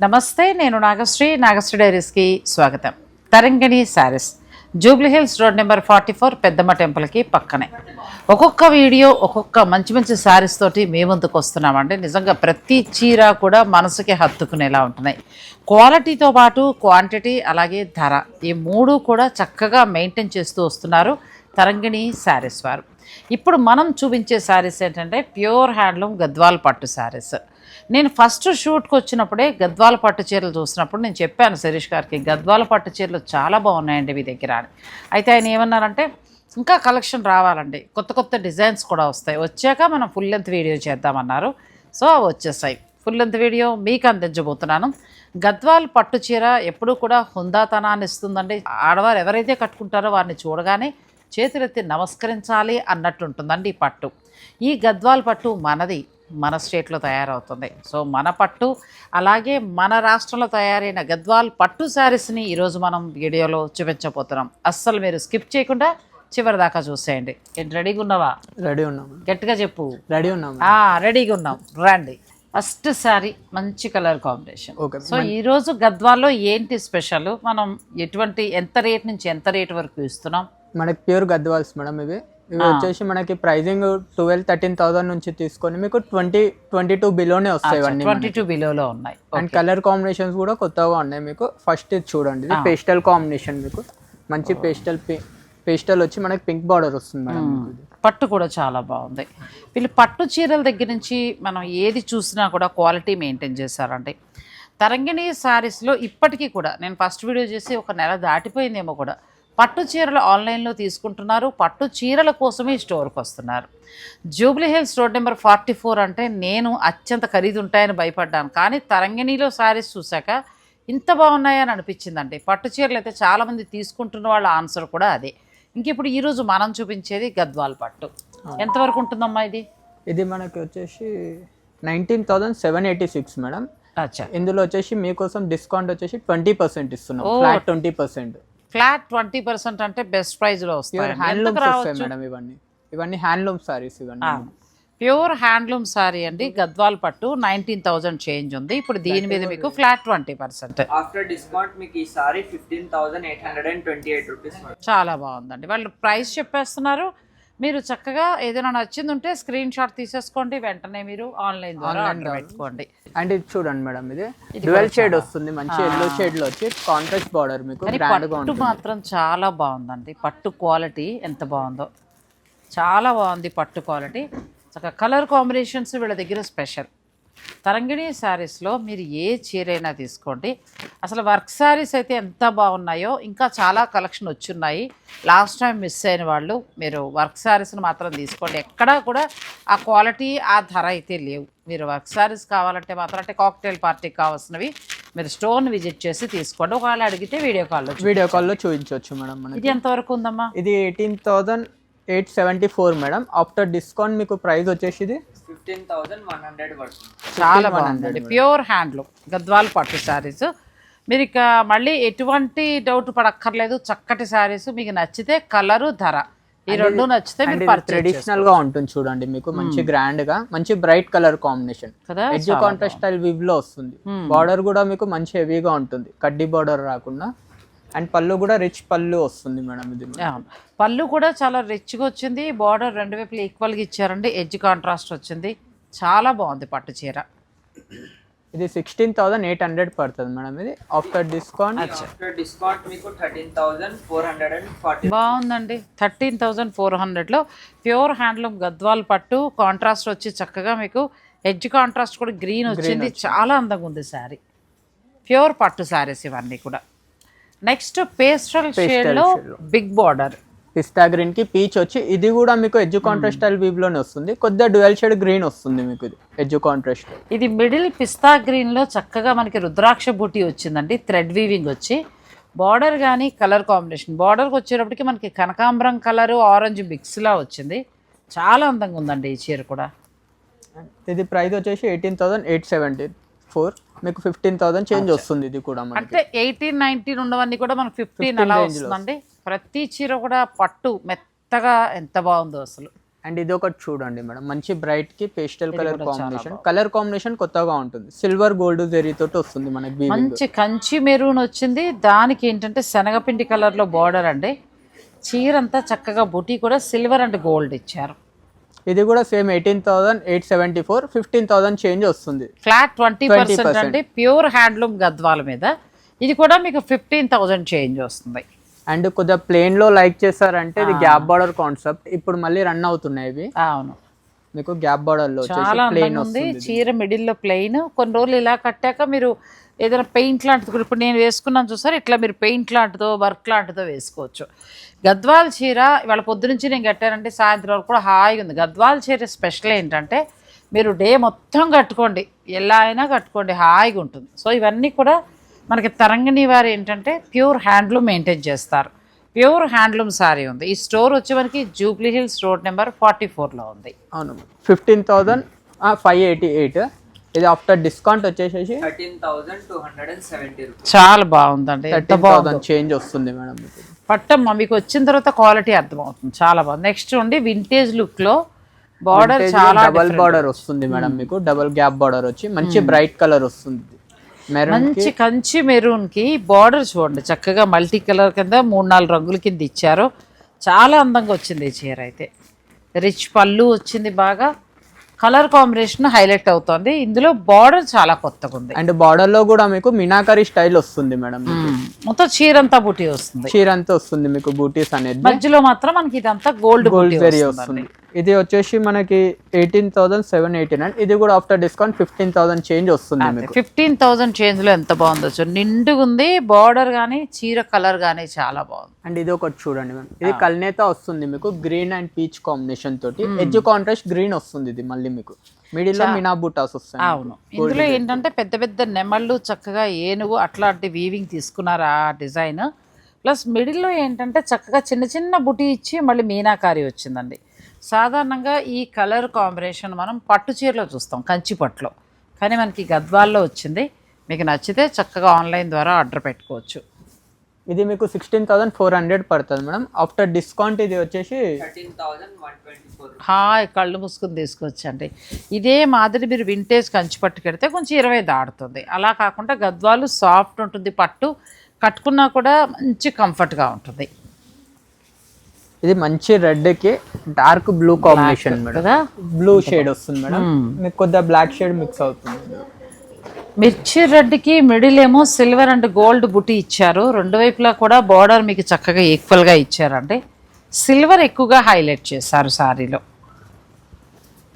నమస్తే, నేను నాగశ్రీ డైరీస్కి స్వాగతం. Tarangini sarees, Jubilee Hills road number 44 Peddamma టెంపుల్కి పక్కనే. ఒక్కొక్క వీడియో ఒక్కొక్క మంచి మంచి శారీస్ తోటి మీ ముందుకు వస్తున్నామండి. నిజంగా ప్రతి చీర కూడా మనసుకి హత్తుకునేలా ఉంటున్నాయి. క్వాలిటీతో పాటు క్వాంటిటీ, అలాగే ధర, ఈ మూడు కూడా చక్కగా మెయింటైన్ చేస్తూ వస్తున్నారు తరంగిణి శారీస్ వారు. ఇప్పుడు మనం చూపించే శారీస్ ఏంటంటే ప్యూర్ హ్యాండ్లూమ్ గద్వాల్ పట్టు శారీస్. నేను ఫస్ట్ షూట్కి వచ్చినప్పుడే గద్వాల పట్టు చీరలు చూసినప్పుడు నేను చెప్పాను శిరీష్ గారికి, గద్వాల పట్టు చీరలు చాలా బాగున్నాయండి మీ దగ్గర అని. అయితే ఆయన ఏమన్నారంటే ఇంకా కలెక్షన్ రావాలండి, కొత్త కొత్త డిజైన్స్ కూడా వస్తాయి, వచ్చాక మనం ఫుల్ లెంత్ వీడియో చేద్దామన్నారు. సో వచ్చేసాయి, ఫుల్ లెంత్ వీడియో మీకు అందించబోతున్నాను. గద్వాల్ పట్టు చీర ఎప్పుడూ కూడా హుందాతనాన్ని ఇస్తుందండి. ఆడవారు ఎవరైతే కట్టుకుంటారో వారిని చూడగానే చేతులెత్తి నమస్కరించాలి అన్నట్టు ఉంటుందండి ఈ పట్టు. ఈ గద్వాల్ పట్టు మనది, మన స్టేట్లో తయారవుతుంది. సో మన పట్టు, అలాగే మన రాష్ట్రంలో తయారైన గద్వాల్ పట్టు శారీస్ని ఈరోజు మనం వీడియోలో చూపించబోతున్నాం. అస్సలు మీరు స్కిప్ చేయకుండా చివరి దాకా చూసేయండి. ఏంటి, రెడీగా ఉన్నావా? రెడీ ఉన్నాం. గట్టిగా చెప్పు. రెడీ ఉన్నాం. రెడీగా ఉన్నాం, రండి. ఫస్ట్ శారీ మంచి కలర్ కాంబినేషన్. ఓకే. సో ఈరోజు గద్వాల్లో ఏంటి స్పెషల్, మనం ఎటువంటి ఎంత రేట్ నుంచి ఎంత రేట్ వరకు ఇస్తున్నాం? మనకి ప్యూర్ గద్వాల్స్ మేడం. ఇవి వచ్చేసి మనకి ప్రైజింగ్ 12-13,000 నుంచి తీసుకొని మీకు 20-22 బిలోనే వస్తాయి. 22 బిలోలో ఉన్నాయి. అండ్ కలర్ కాంబినేషన్స్ కూడా కొత్తగా ఉన్నాయి మీకు. ఫస్ట్ ఇది చూడండి, ఇది పేస్టల్ కాంబినేషన్. మీకు మంచి పేస్టల్ వచ్చి మనకి పింక్ బార్డర్ వస్తుంది మేడం. పట్టు కూడా చాలా బాగుంది. వీళ్ళు పట్టు చీరల దగ్గర నుంచి మనం ఏది చూసినా కూడా క్వాలిటీ మెయింటైన్ చేశారండి. తరంగిణి శారీస్లో ఇప్పటికీ కూడా నేను ఫస్ట్ వీడియో చేసి ఒక నెల దాటిపోయిందేమో కూడా, పట్టు చీరలు ఆన్లైన్లో తీసుకుంటున్నారు. పట్టు చీరల కోసమే స్టోర్కి వస్తున్నారు. జూబ్లీ హిల్స్ రోడ్ నెంబర్ 44 అంటే నేను అత్యంత ఖరీదు ఉంటాయని భయపడ్డాను, కానీ తరంగిణిలో శారీస్ చూశాక ఇంత బాగున్నాయని అనిపించిందండి. పట్టు చీరలు అయితే చాలామంది తీసుకుంటున్న వాళ్ళ ఆన్సర్ కూడా అదే. ఇంక ఇప్పుడు ఈరోజు మనం చూపించేది గద్వాల్ పట్టు. ఎంతవరకు ఉంటుందమ్మా ఇది? ఇది మనకి వచ్చేసి 19,786 మేడం. అచ్చా. ఇందులో వచ్చేసి మీకోసం డిస్కౌంట్ వచ్చేసి 20% ఇస్తున్నాం. ఫ్లాట్ 20%. ఫ్లాట్ 20% అంటే బెస్ట్ ప్రైస్ లో వస్తాయి. మేడం ఇవన్నీ హ్యాండ్లూమ్ సారీస్. ఇవన్నీ ప్యూర్ హ్యాండ్లూమ్ సారీ అండి. గద్వాల్ పట్టు 19,000 చేంజ్ ఉంది. ఇప్పుడు దీని మీద మీకు ఫ్లాట్ 20%. ఆఫ్టర్ డిస్కౌంట్ మీకు ఈ సారీ 15,828 రూపీస్. చాలా బాగుందండి. వాళ్ళు ప్రైస్ చెప్పేస్తున్నారు. మీరు చక్కగా ఏదైనా నచ్చింది ఉంటే స్క్రీన్ షాట్ తీసేసుకోండి, వెంటనే మీరు ఆన్లైన్ ద్వారా ఆర్డర్ పెట్టుకోండి. అండ్ ఇది చూడండి మేడం, ఇది డ్యువల్ షేడ్ వస్తుంది, మంచి ఎల్లో షేడ్ లో వచ్చి కాంట్రాస్ట్ బార్డర్. మీకు పట్టు మాత్రం చాలా బాగుందండి. పట్టు క్వాలిటీ ఎంత బాగుందో, చాలా బాగుంది పట్టు క్వాలిటీ. చక్కగా కలర్ కాంబినేషన్స్ వీళ్ళ దగ్గర స్పెషల్. తరంగిణి శారీస్లో మీరు ఏ చీరైనా తీసుకోండి, అసలు వర్క్ శారీస్ అయితే ఎంత బాగున్నాయో, ఇంకా చాలా కలెక్షన్ వచ్చున్నాయి. లాస్ట్ టైం మిస్ అయిన వాళ్ళు మీరు వర్క్ శారీస్ని మాత్రం తీసుకోండి. ఎక్కడా కూడా ఆ క్వాలిటీ, ఆ ధర అయితే లేవు. మీరు వర్క్ శారీస్ కావాలంటే మాత్రం, అంటే కాక్టైల్ పార్టీకి కావాల్సినవి మీరు స్టోర్ని విజిట్ చేసి తీసుకోండి. ఒకవేళ అడిగితే వీడియో కాల్లో చూపించవచ్చు మేడం. ఇది ఎంతవరకు ఉందమ్మా? ఇది 18,874 మేడం. ఆఫ్టర్ డిస్కౌంట్ మీకు ప్రైస్ వచ్చేసి ఇది 15,100 పడుతుంది. చాలా బాగుందండి. ప్యూర్ హ్యాండ్లూమ్ గద్వాల్ పట్టు శారీస్. మీరు ఇక మళ్ళీ ఎటువంటి డౌట్ పడక్కర్లేదు. చక్కటి శారీస్ మీకు నచ్చితే కలరు, ధర ఈ రెండు నచ్చితే ట్రెడిషనల్ గా ఉంటుంది చూడండి. మీకు మంచి గ్రాండ్ గా మంచి బ్రైట్ కలర్ కాంబినేషన్ కదా, ఎడ్జ్ కాంట్రాస్ట్ స్టైల్ వివ్ లో వస్తుంది. బార్డర్ కూడా మీకు మంచి హెవీగా ఉంటుంది, కడ్డీ బార్డర్ రాకుండా. అండ్ పళ్ళు కూడా రిచ్ పళ్ళు వస్తుంది మేడం. ఇది పళ్ళు కూడా చాలా రిచ్గా వచ్చింది. బార్డర్ రెండు వైపులు ఈక్వల్గా ఇచ్చారండి. ఎడ్జ్ కాంట్రాస్ట్ వచ్చింది. చాలా బాగుంది పట్టు చీర. ఇది 16,800 పడుతుంది మేడం. ఇది ఆఫ్టర్ డిస్కౌంట్ మీకు 13,440. బాగుందండి. 13,400లో ప్యూర్ హ్యాండ్లూమ్ గద్వాల్ పట్టు. కాంట్రాస్ట్ వచ్చి చక్కగా మీకు ఎడ్జ్ కాంట్రాస్ట్ కూడా గ్రీన్ వచ్చింది. చాలా అందంగా ఉంది శారీ. ప్యూర్ పట్టు శారీస్ ఇవన్నీ కూడా. నెక్స్ట్ పేస్టల్ షేడ్ లో బిగ్ బార్డర్, పిస్తా గ్రీన్ కి పీచ్ వచ్చి, ఇది కూడా మీకు ఎడ్జ్ కాంట్రాస్ట్ స్టైల్ వీవ్ లోనే వస్తుంది. కొద్దిగా డ్యువల్ షేడ్ గ్రీన్ వస్తుంది మీకు. ఇది ఎడ్జ్ కాంట్రాస్ట్. ఇది మిడిల్ పిస్తా గ్రీన్ లో చక్కగా మనకి రుద్రాక్ష బూటీ వచ్చిందండి. థ్రెడ్ వీవింగ్ వచ్చి బార్డర్ కానీ కలర్ కాంబినేషన్, బార్డర్కి వచ్చేటప్పటికి మనకి కనకాంబరం కలరు ఆరెంజ్ మిక్స్ లా వచ్చింది. చాలా అందంగా ఉందండి ఈ చీర కూడా. ఇది ప్రైస్ వచ్చేసి 18,874. మీకు 15,000 చేంజ్ వస్తుంది. ఇది కూడా అంటే 18-19 ఉన్నవన్నీ కూడా మనకు 15 అలా వస్తుందండి. ప్రతి చీర కూడా పట్టు మెత్తగా ఎంత బాగుందో అసలు. అండ్ ఇది ఒకటి చూడండి మేడం, మంచి బ్రైట్ కి పేస్టల్ కలర్ కాంబినేషన్ కొత్తగా ఉంటుంది. సిల్వర్ గోల్డ్ జరీ తోటి వస్తుంది మనకి. మంచి కంచి మెరూన్ వచ్చింది, దానికి ఏంటంటే శనగపిండి కలర్ లో బార్డర్ అండి. చీర అంతా చక్కగా బుటీ కూడా సిల్వర్ అండ్ గోల్డ్ ఇచ్చారు. ఇది కూడా సేమ్ 18,874, 15,000 చేంజ్ వస్తుంది. ఫ్లాట్ 20% అండి, ప్యూర్ హ్యాండ్లూమ్ గద్వాల మీద. ఇది కూడా మీకు 15,000 చేంజ్ వస్తుంది. అండ్ కొద్దిగా ప్లేన్ లో లైక్ చేస్తారంటే ఇది గ్యాప్ బార్డర్ కాన్సెప్ట్ ఇప్పుడు మళ్ళీ రన్ అవుతున్నాయి ఇవి. అవును, మీకు గ్యాప్ బార్డర్ లో చాలా అందంగా ఉంది. చీర మిడిల్ లో ప్లెయిన్, కొన్ని రోజులు ఇలా కట్టాక మీరు ఏదైనా పెయింట్ లాంటిది కూడా, ఇప్పుడు నేను వేసుకున్నాను చూసారు, ఇట్లా మీరు పెయింట్ లాంటిదో వర్క్ లాంటిదో వేసుకోవచ్చు. గద్వాల్ చీర ఇవాళ పొద్దు నుంచి నేను కట్టానంటే సాయంత్రం వరకు కూడా హాయిగా ఉంది. గద్వాల్ చీర స్పెషల్ ఏంటంటే మీరు డే మొత్తం కట్టుకోండి, ఎలా అయినా కట్టుకోండి, హాయిగా ఉంటుంది. సో ఇవన్నీ కూడా మనకి తరంగిణి వారు ఏంటంటే ప్యూర్ హ్యాండ్లూమ్ మెయింటైన్ చేస్తారు. ప్యూర్ హ్యాండ్లూమ్ సారీ ఉంది. ఈ స్టోర్ వచ్చే మనకి జూబ్లీ హిల్స్ రోడ్ నెంబర్ 44లో ఉంది. అవును, 15,588. ఇది ఆఫ్టర్ డిస్కౌంట్ వచ్చేసేసి 13,270 రూపీస్. చాలా బాగుందండి, 30,000 చేంజ్ వస్తుంది మేడం. పట్టమ్మ మీకు వచ్చిన తర్వాత క్వాలిటీ అర్థమవుతుంది, చాలా బాగుంది. నెక్స్ట్ ఉండి వింటేజ్ లుక్ లో బార్డర్ చాలా డబల్ బార్డర్ వస్తుంది మేడం, మీకు డబల్ గ్యాప్ బార్డర్ వచ్చి మంచి బ్రైట్ కలర్ వస్తుంది. మంచి కంచి మెరూన్ కి బార్డర్ చూడండి, చక్కగా మల్టీ కలర్ కింద 3-4 రంగుల కింద ఇచ్చారు. చాలా అందంగా వచ్చింది ఈ చీర అయితే. రిచ్ పళ్ళు వచ్చింది, బాగా కలర్ కాంబినేషన్ హైలైట్ అవుతుంది. ఇందులో బార్డర్ చాలా కొత్తగా ఉంది. అండ్ బార్డర్ లో కూడా మీకు మీనాకరి స్టైల్ వస్తుంది మేడం. మొత్తం చీర అంతా బూటీ వస్తుంది, చీర అంతా వస్తుంది మీకు బూటీస్ అనేది. మధ్యలో మాత్రం మనకి ఇదంతా గోల్డ్ జరీ వస్తుంది. ఇది వచ్చేసి మనకి 18,789. ఇది కూడా ఆఫ్టర్ డిస్కౌంట్ 15,000 చేంజ్ వస్తుంది మీకు. 15,000 చేంజ్ లో ఎంత బాగుందో చూడండి, నిండుగా ఉంది. బార్డర్ గానీ చీర కలర్ గానీ చాలా బాగుంది. అండ్ ఇది ఒకటి చూడండి మేడం, ఇది కల్నేత వస్తుంది మీకు గ్రీన్ అండ్ పీచ్ కాంబినేషన్ తోటి. ఎడ్జ్ కాంట్రాస్ట్ గ్రీన్ వస్తుంది. ఇది మళ్ళీ మీకు మిడిల్ లో మినా బూటాస్ వస్తాయి. అవును, ఇందులో ఏంటంటే పెద్ద పెద్ద నెమళ్ళు, చక్కగా ఏనుగు అట్లాంటి వీవింగ్ తీసుకున్నారు ఆ డిజైన్. ప్లస్ మిడిల్లో ఏంటంటే చక్కగా చిన్న చిన్న బుటీ ఇచ్చి మళ్ళీ మీనాకారి వచ్చిందండి. సాధారణంగా ఈ కలర్ కాంబినేషన్ మనం పట్టు చీరలో చూస్తాం, కంచి పట్టులో, కానీ మనకి గద్వాల్లో వచ్చింది. మీకు నచ్చితే చక్కగా ఆన్లైన్ ద్వారా ఆర్డర్ పెట్టుకోవచ్చు. ఇది మీకు 16,400 పడుతుంది మేడం. ఆఫ్టర్ డిస్కౌంట్ ఇది వచ్చేసి 13,124. హాయ్, కళ్ళు మూసుకుని తీసుకొచ్చండి. ఇదే మాదిరి మీరు వింటేజ్ కంచి పట్టు కడితే కొంచెం 20 దాడుతుంది. అలా కాకుండా గద్వాలు సాఫ్ట్ ఉంటుంది, పట్టు కట్టుకున్నా కూడా మంచి కంఫర్ట్గా ఉంటుంది. ఇది మంచి రెడ్ కి dark blue combination madam, blue shade వస్తుంది మేడం. మీకు కొద్దిగా బ్లాక్ షేడ్ మిక్స్ అవుతుంది. మిర్చి రెడ్కి మిడిల్ ఏమో సిల్వర్ అండ్ గోల్డ్ బుటీ ఇచ్చారు. రెండు వైపులా కూడా బార్డర్ మీకు చక్కగా ఈక్వల్గా ఇచ్చారండి. సిల్వర్ ఎక్కువగా హైలైట్ చేశారు సారీలో.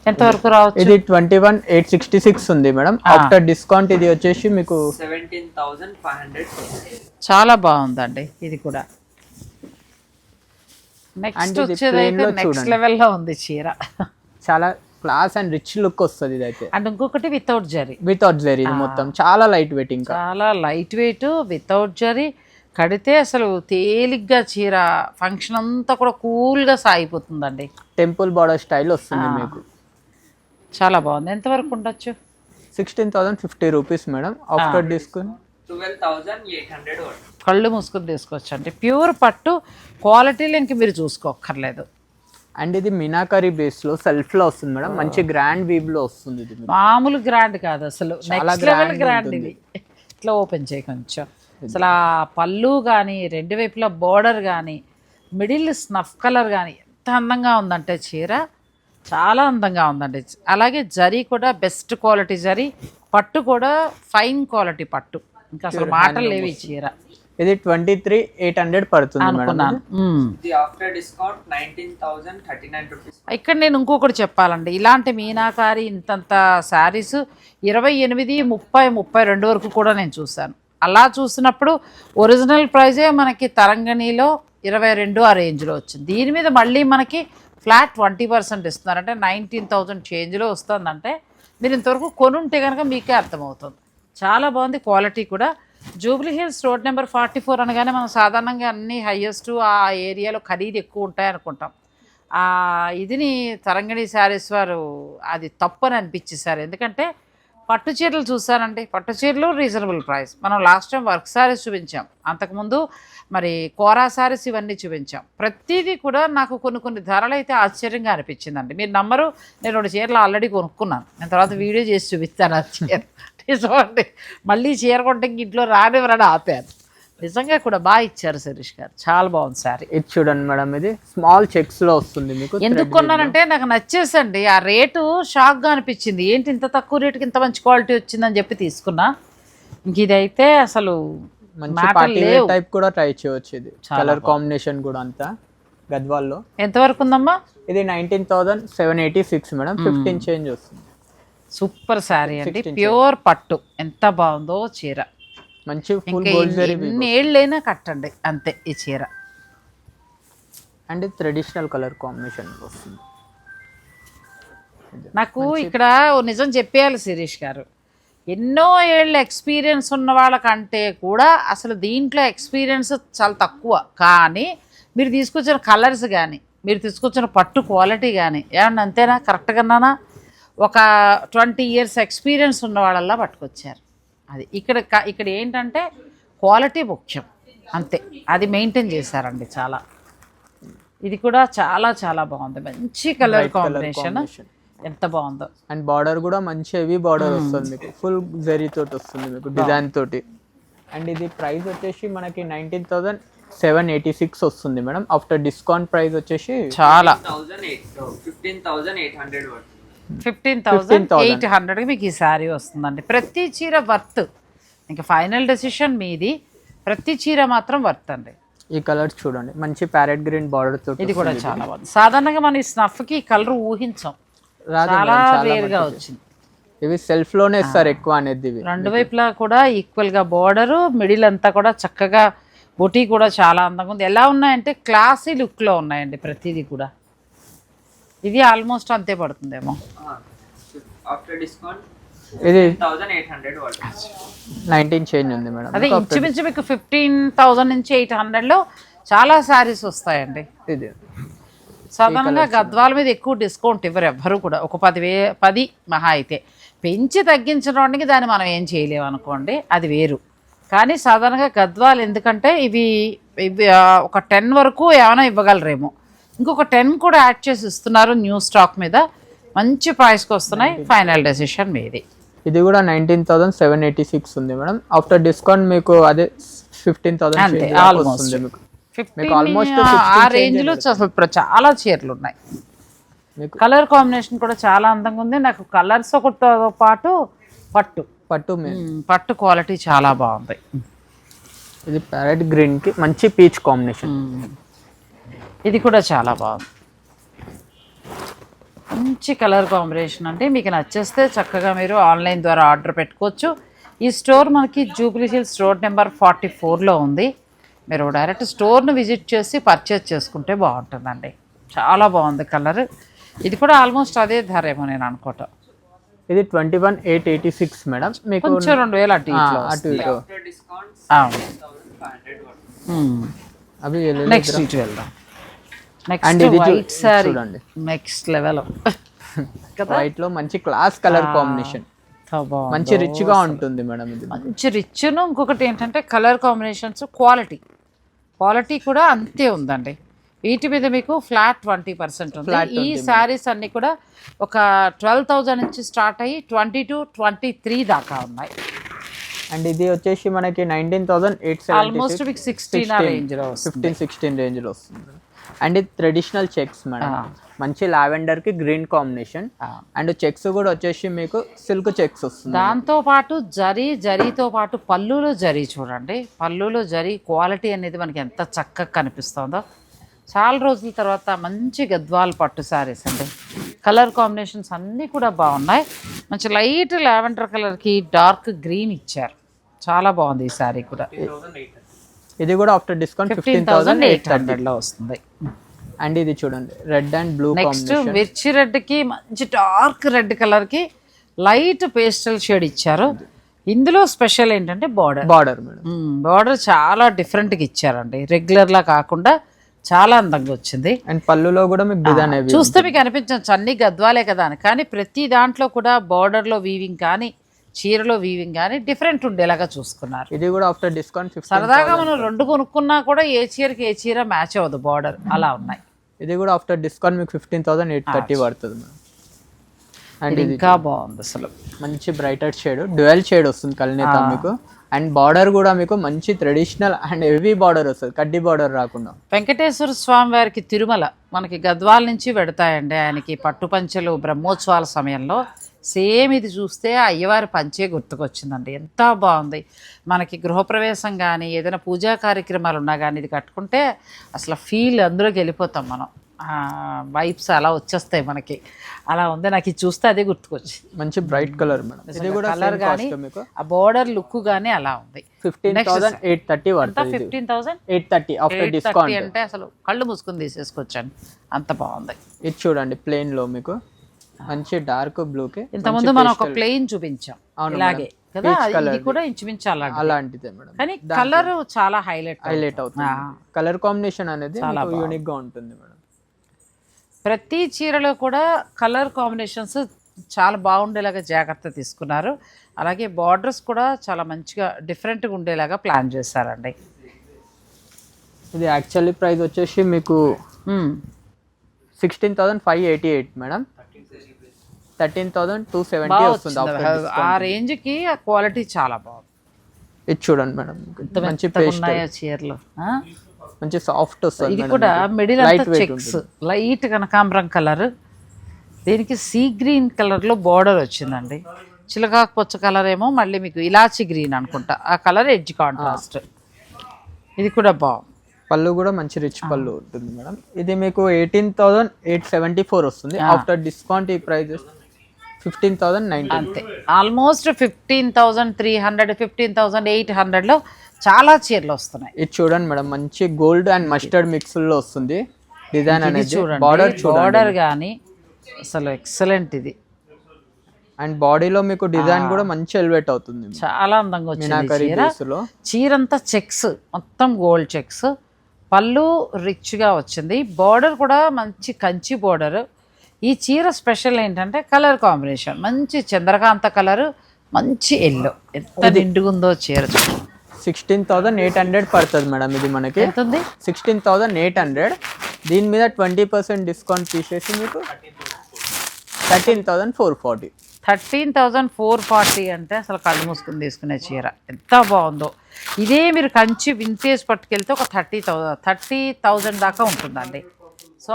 ఎంతవరకు రావచ్చు? ఇది 21,866 ఉంది మేడం. ఆఫ్టర్ డిస్కౌంట్ ఇది వచ్చేసి మీకు 17,500. చాలా బాగుందండి ఇది కూడా. నెక్స్ట్ వచ్చేదైతే నెక్స్ట్ లెవెల్లో ఉంది చీర, చాలా క్లాస్ అండ్ రిచ్ లుక్ వస్తుంది ఇదైతే. అండ్ ఇంకొకటి వితౌట్ జరీ. ఇది మొత్తం చాలా లైట్ వెయిట్, ఇంకా చాలా లైట్ వెయిట్ వితౌట్ జరీ. కడితే అసలు తేలిగ్గా చీర ఫంక్షన్ అంతా కూడా కూల్గా సాగిపోతుందండి. టెంపుల్ బార్డర్ స్టైల్ వస్తుంది మీకు. చాలా బాగుంది. ఎంతవరకు ఉండొచ్చు? 16,050 రూపీస్ మేడం. After discount 12,800. కళ్ళు మూసుకొని తీసుకోవచ్చు అండి. ప్యూర్ పట్టు క్వాలిటీలో ఇంక మీరు చూసుకోక్కర్లేదు. అండ్ ఇది మీనాకరీ బేస్ లో సెల్ఫ్ లో వస్తుంది మేడం. మంచి గ్రాండ్ వీవ్ లో వస్తుంది. ఇది మామూలు గ్రాండ్ కాదు అసలు, నెక్స్ట్ లెవెల్ గ్రాండ్. ఇది ఇట్లా ఓపెన్ చేయ కొంచెం అసలు ఆ పళ్ళు కానీ, రెండు వైపులా బోర్డర్ కానీ, మిడిల్ స్నఫ్ కలర్ కానీ ఎంత అందంగా ఉందంటే చీర చాలా అందంగా ఉందండి. అలాగే జరీ కూడా బెస్ట్ క్వాలిటీ జరీ, పట్టు కూడా ఫైన్ క్వాలిటీ పట్టు, ఇంకా అసలు మాటలు లేవు ఈ చీర. ఇది 23,800 పడుతుంది అనుకున్నాను. After discount 19,039 rupees. ఇక్కడ నేను ఇంకొకటి చెప్పాలండి, ఇలాంటి మీనాకారి ఇంతంత శారీస్ 28, 30, 32 వరకు కూడా నేను చూశాను. అలా చూసినప్పుడు ఒరిజినల్ ప్రైజే మనకి తరంగిణిలో 22 ఆ రేంజ్లో వచ్చింది. దీని మీద మళ్ళీ మనకి ఫ్లాట్ 20% ఇస్తున్నారు. అంటే 19,000 చేంజ్లో వస్తుందంటే మీరు ఇంతవరకు కొనుంటే కనుక మీకే అర్థమవుతుంది. చాలా బాగుంది క్వాలిటీ కూడా. జూబ్లీ హిల్స్ రోడ్ నెంబర్ 44 అనగానే మనం సాధారణంగా అన్ని హైయెస్ట్ ఆ ఏరియాలో ఖరీదు ఎక్కువ ఉంటాయి అనుకుంటాం. ఇదిని తరంగిణి శారీస్ వారు అది తప్పు అని అనిపించేశారు. ఎందుకంటే పట్టు చీరలు చూసానండి. పట్టు చీరలు రీజనబుల్ ప్రైస్. మనం లాస్ట్ టైం వర్క్ శారీస్ చూపించాం, అంతకుముందు మరి కోరా శారీస్ ఇవన్నీ చూపించాం. ప్రతిదీ కూడా నాకు కొన్ని ధరలు అయితే ఆశ్చర్యంగా అనిపించిందండి. మీరు నమ్మరు, నేను 2 చీరలు ఆల్రెడీ కొనుక్కున్నాను. నేను తర్వాత వీడియో చేసి చూపిస్తాను ఆ చీర. నిజమండి, మళ్ళీ చీర కొంటే ఇంట్లో రానివ్వరని ఆపాను. నిజంగా కూడా బాగా ఇచ్చారు శిరీష్ గారు, చాలా బాగుంది సారీ. ఇది చూడండి మేడం, ఇది స్మాల్ చెక్స్ లో వస్తుంది మీకు. ఎందుకు కొన్నానంటే నాకు నచ్చేసండి, ఆ రేటు షాక్గా అనిపించింది. ఏంటి ఇంత తక్కువ రేటుకి ఇంత మంచి క్వాలిటీ వచ్చిందని చెప్పి తీసుకున్నా. ఇంక ఇదైతే అసలు మంచి పార్టీ వేర్ టైప్ కూడా ట్రై చేయొచ్చు. ఇది కలర్ కాంబినేషన్ కూడా అంతా గద్వాల్లో. ఎంతవరకు ఉందమ్మా? ఇది 19,786 మేడం, 15 చేంజ్ వస్తుంది. సూపర్ శారీ అండి, ప్యూర్ పట్టు. ఎంత బాగుందో చీర. మంచి ఫుల్ గోల్డ్ జరీ, ఎన్ని ఏళ్ళైనా కట్టండి అంతే ఈ చీర. అండ్ ట్రెడిషనల్ కలర్ కాంబినేషన్ వస్తుంది. నాకు ఇక్కడ ఓ నిజం చెప్పేయాలి శిరీష్ గారు, ఎన్నో ఏళ్ళ ఎక్స్పీరియన్స్ ఉన్న వాళ్ళకంటే కూడా అసలు దీంట్లో ఎక్స్పీరియన్స్ చాలా తక్కువ. కానీ మీరు తీసుకొచ్చిన కలర్స్ కానీ, మీరు తీసుకొచ్చిన పట్టు క్వాలిటీ కానీ ఏమన్నా అంతేనా? కరెక్ట్గానా? ఒక 20 years ఎక్స్పీరియన్స్ ఉన్న వాళ్ళల్లా పట్టుకొచ్చారు. అది ఇక్కడ ఏంటంటే క్వాలిటీ ముఖ్యం అంతే, అది మెయింటైన్ చేశారండి చాలా. ఇది కూడా చాలా చాలా బాగుంది, మంచి కలర్ కాంబినేషన్, ఎంత బాగుందో. అండ్ బార్డర్ కూడా మంచి హెవీ బార్డర్ వస్తుంది మీకు, ఫుల్ జరీ తోటి వస్తుంది మీకు, డిజైన్ తోటి. అండ్ ఇది ప్రైస్ వచ్చేసి మనకి 19,786 వస్తుంది మేడం. ఆఫ్టర్ డిస్కౌంట్ ప్రైస్ వచ్చేసి చాలా 15,800 15,800కి మీకు ఈ శారీ వస్తుందండి. ప్రతి చీర వర్త్, ఇంకా ఫైనల్ డెసిషన్ మీది. ప్రతి చీర మాత్రం వర్త్ అండి. ఈ కలర్ చూడండి, మంచి ప్యారెట్ గ్రీన్ బార్డర్ తోటి. ఇది కూడా చాలా బాగుంది. సాధారణంగా మన ఈ స్నఫ్కి ఈ కలర్ ఊహించాం, చాలా రేర్గా వచ్చింది. ఇవి సెల్ఫ్ లోనే ఇస్తారు ఎక్కువ అనేది. ఇవి రెండు వైపులా కూడా ఈక్వల్ గా బోర్డర్, మిడిల్ అంతా కూడా చక్కగా బొటీ కూడా చాలా అందంగా ఉంది. ఎలా ఉన్నాయంటే క్లాసీ లుక్ లో ఉన్నాయండి ప్రతిదీ కూడా. ఇది ఆల్మోస్ట్ అంతే పడుతుందేమో. ఆఫ్టర్ డిస్కౌంట్ ఇది 1800 19 చేంజ్ ఉంది మేడం. అదే ఇంచుమించు మీకు 15,000 నుంచి 800లో చాలా శారీస్ వస్తాయండి. ఇది సాధారణంగా గద్వాల మీద ఎక్కువ డిస్కౌంట్ ఇవ్వరు ఎవ్వరు కూడా. ఒక 10 మహా అయితే పెంచి తగ్గించడానికి దాన్ని మనం ఏం చేయలేము అనుకోండి, అది వేరు. కానీ సాధారణంగా గద్వాలు ఎందుకంటే ఇవి ఒక 10 వరకు ఏమైనా ఇవ్వగలరేమో, ఇంకొక 10 కూడా యాడ్ చేసి ఇస్తున్నారు న్యూ స్టాక్ మీద. మంచి ప్రైస్కి వస్తున్నాయి. ఫైనల్ డెసిషన్ మీది. ఇది కూడా 19,786 ఉంది మేడం. ఆఫ్టర్ డిస్కౌంట్ మీకు అదే 15,000 అంతే వస్తుంది ఆల్మోస్ట్ మీకు. 15 ఆ రేంజ్లో అసలు చాలా చీరలు ఉన్నాయి. కలర్ కాంబినేషన్ కూడా చాలా అందంగా ఉంది. నాకు కలర్స్ ఒకటితో పాటు పట్టు క్వాలిటీ చాలా బాగుంది. ఇది ప్యారెట్ గ్రీన్ కి మంచి పీచ్ కాంబినేషన్. ఇది కూడా చాలా బాగుంది, మంచి కలర్ కాంబినేషన్ అండి. మీకు నచ్చేస్తే చక్కగా మీరు ఆన్లైన్ ద్వారా ఆర్డర్ పెట్టుకోవచ్చు. ఈ స్టోర్ మనకి జూబ్లీ హిల్స్ రోడ్ నెంబర్ 44లో ఉంది. మీరు డైరెక్ట్ స్టోర్ను విజిట్ చేసి పర్చేజ్ చేసుకుంటే బాగుంటుందండి. చాలా బాగుంది కలర్. ఇది కూడా ఆల్మోస్ట్ అదే ధర ఏమో నేను అనుకోవటం. ఇది 21,886 మేడం. మీకు కొంచెం 2,000 అటు ఇటు. అవి నెక్స్ట్ ఇటు వెళ్దాం. Next white sorry next level. White లో మంచి క్లాస్ కలర్ కాంబినేషన్, మంచి రిచ్ గా ఉంటుంది మేడం. ఇది మంచి రిచ్ను. ఇంకొకటి ఏంటంటే కలర్ కాంబినేషన్స్ క్వాలిటీ కూడా అంతే ఉందండి. వీటి మీద మీకు ఫ్లాట్ 20% ఉంది. ఈ శారీస్ అన్ని కూడా ఒక 12,000 నుంచి స్టార్ట్ అయ్యి 22-23 దాకా ఉన్నాయి. అండ్ ఇది వచ్చేసి మనకి 19,876, ఆల్మోస్ట్ మీకు 16 రేంజ్ లో 15-16 రేంజ్ లో వస్తుంది. అండ్ ఇది ట్రెడిషనల్ చెక్స్ మేడం, మంచి లావెండర్ కి గ్రీన్ కాంబినేషన్. అండ్ చెక్స్ కూడా వచ్చేసి మీకు సిల్క్ చెక్స్ వస్తుంది. దాంతో పాటు జరీతో పాటు పళ్ళులో జరీ చూడండి. పళ్ళులో జరీ క్వాలిటీ అనేది మనకి ఎంత చక్కగా కనిపిస్తుందో. చాలా రోజుల తర్వాత మంచి గద్వాల్ పట్టు శారీస్ అండి. కలర్ కాంబినేషన్స్ అన్నీ కూడా బాగున్నాయి. మంచి లైట్ లావెండర్ కలర్కి డార్క్ గ్రీన్ ఇచ్చారు. చాలా బాగుంది ఈ శారీ కూడా. ఇది కూడా ఆఫ్టర్ డిస్కౌంట్ 15,800లో వస్తుంది. అండ్ ఇది చూడండి, రెడ్ అండ్ బ్లూ నెక్స్ట్ మిర్చి రెడ్కి మంచి డార్క్ రెడ్ కలర్కి లైట్ పేస్టల్ షేడ్ ఇచ్చారు. ఇందులో స్పెషల్ ఏంటంటే బార్డర్ మేడం. బార్డర్ చాలా డిఫరెంట్గా ఇచ్చారండి, రెగ్యులర్లా కాకుండా చాలా అందంగా వచ్చింది. అండ్ పళ్ళులో కూడా మీకు డిజైన్ చూస్తే మీకు అనిపించవచ్చు అన్ని గద్వాలే కదా అని, కానీ ప్రతి దాంట్లో కూడా బార్డర్లో వీవింగ్ కానీ చీరలో వీవింగ్ కానీ డిఫరెంట్ ఉండేలాగా చూసుకున్నారు. ఇది కూడా ఆఫ్టర్ డిస్కౌంట్ 15. సరదాగా మనం 2 కొనుక్కున్నా కూడా ఏ చీరకి ఏ చీర మ్యాచ్ అవ్వదు, బార్డర్ అలా ఉన్నాయి. ఇది కూడా ఆఫ్టర్ డిస్కౌంట్ మీకు 15,830 పడుతుంది మేడం. అండ్ ఇది ఇంకా బాగుంది అసలు, మంచి బ్రైటర్ షేడ్, డ్యూయల్ షేడ్ వస్తుంది కల్నేత మీకు. అండ్ బార్డర్ కూడా మీకు మంచి ట్రెడిషనల్ అండ్ హెవీ బార్డర్ వస్తుంది, కడ్డీ బార్డర్ రాకుండా. వెంకటేశ్వర స్వామి వారికి తిరుమల మనకి గద్వాల నుంచి పెడతాయండి. ఆయనకి పట్టుపంచలు బ్రహ్మోత్సవాల సమయంలో సేమ్ ఇది చూస్తే అయ్యవారి పంచే గుర్తుకొచ్చిందండి. ఎంత బాగుంది. మనకి గృహప్రవేశం కానీ ఏదైనా పూజా కార్యక్రమాలు ఉన్నా కానీ ఇది కట్టుకుంటే అసలు ఫీల్ అందులోకి వెళ్ళిపోతాం మనం, వైబ్స్ అలా వచ్చేస్తాయి మనకి. అలా ఉంది, నాకు ఇది చూస్తే అదే గుర్తుకొచ్చింది. మంచి బ్రైట్ కలర్ మేడం. ఇది కూడా కలర్ కానీ ఆ బోర్డర్ లుక్ కానీ అలా ఉంది. 15,830 పడుతుంది. 15,830 ఆఫ్టర్ డిస్కౌంట్ అంటే అసలు కళ్ళు మూసుకుని తీసేసుకొచ్చాను, అంత బాగుంది. ఇది చూడండి ప్లెయిన్ లో మీకు మంచి డార్క్ బ్లూ కి. ఇంతకుముందు మనం ఒక ప్లెయిన్ చూపించాం ఇలాగే కదా, ఇది కూడా ఇంచుమించు అలాంటిదే మేడం. కానీ కలర్ చాలా హైలైట్ అవుతుంది. కలర్ కాంబినేషన్ అనేది యూనిక్ గా ఉంటుంది మేడం. ప్రతి చీరలో కూడా కలర్ కాంబినేషన్స్ చాలా బాగుండేలాగా జాగ్రత్త తీసుకున్నారు. అలాగే బార్డర్స్ కూడా చాలా మంచిగా డిఫరెంట్గా ఉండేలాగా ప్లాన్ చేశారండి. ఇది యాక్చువల్లీ ప్రైస్ వచ్చేసి మీకు 16,588 మేడం. 13,270 వస్తుంది. ఆ రేంజ్కి ఆ క్వాలిటీ చాలా బాగుంది. ఇది చూడండి మేడం, మంచి పేస్ట్ చీరలు, మంచి సాఫ్ట్ వస్తుంది. ఇది కూడా మిడిల్ అంతా చెక్స్, లైట్ కనకాంబరం కలర్, దీనికి సీ గ్రీన్ కలర్లో బార్డర్ వచ్చిందండి. చిలకాకు పచ్చ కలర్ ఏమో మళ్ళీ మీకు ఇలాచి గ్రీన్ అనుకుంటా, ఆ కలర్ ఎడ్జ్ కాంట్రాస్ట్. ఇది కూడా బాగుంది. పళ్ళు కూడా మంచి రిచ్ పళ్ళు ఉంటుంది మేడం. ఇది మీకు 18,874 వస్తుంది. ఆఫ్టర్ డిస్కౌంట్ ఈ ప్రైస్ 15,090 అంతే. ఆల్మోస్ట్ 15,300 15,800లో చాలా చీరలు వస్తున్నాయి. ఇది చూడండి మేడం, మంచి గోల్డ్ అండ్ మస్టర్డ్ మిక్స్ లో వస్తుంది డిజైన్ అనేది. చూడండి బార్డర్ కానీ అసలు ఎక్సలెంట్ ఇది. అండ్ బాడీలో మీకు డిజైన్ కూడా మంచి ఎలివేట్ అవుతుంది, చాలా అందంగా వచ్చింది. చీర అంతా చెక్స్, మొత్తం గోల్డ్ చెక్స్, పళ్ళు రిచ్గా వచ్చింది. బార్డర్ కూడా మంచి కంచి బార్డర్. ఈ చీర స్పెషల్ ఏంటంటే కలర్ కాంబినేషన్, మంచి చంద్రకాంత కలర్, మంచి ఎల్లో, ఎంత నిండుగుందో చీర. 16,800 పడుతుంది మేడం. ఇది మనకి ఎంత ఉంది? 16,800. దీని మీద 20% డిస్కౌంట్ తీసేసి మీకు 13,440. 13,440 అంటే అసలు కళ్ళు మూసుకుని తీసుకునే చీర ఎంత బాగుందో. ఇదే మీరు కంచి వింటేజ్ పట్టుకెళ్తే ఒక 30,000 దాకా ఉంటుందండి. సో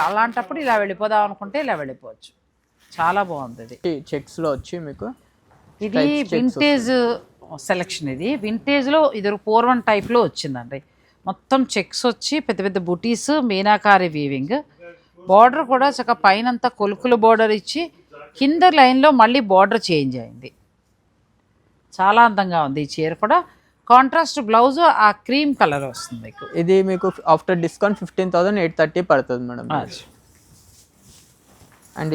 అలాంటప్పుడు ఇలా వెళ్ళిపోదాం అనుకుంటే ఇలా వెళ్ళిపోవచ్చు. చాలా బాగుంది. ఇది చెక్స్లో వచ్చి మీకు ఇది వింటేజ్ సెలెక్షన్. ఇది వింటేజ్లో ఇది పూర్వం టైప్లో వచ్చిందండి. మొత్తం చెక్స్ వచ్చి పెద్ద పెద్ద బుటీస్, మీనాకారి వీవింగ్. బార్డర్ కూడా చక్కగా పైనంతా కొలుకుల బార్డర్ ఇచ్చి కింద లైన్లో మళ్ళీ బార్డర్ చేంజ్ అయింది. చాలా అందంగా ఉంది ఈ చీర కూడా. కాంట్రాస్ట్ బ్లౌజ్ ఆ క్రీమ్ కలర్ వస్తుంది మీకు. ఇది మీకు ఆఫ్టర్ డిస్కౌంట్ 15,830 పడుతుంది మేడం. అండ్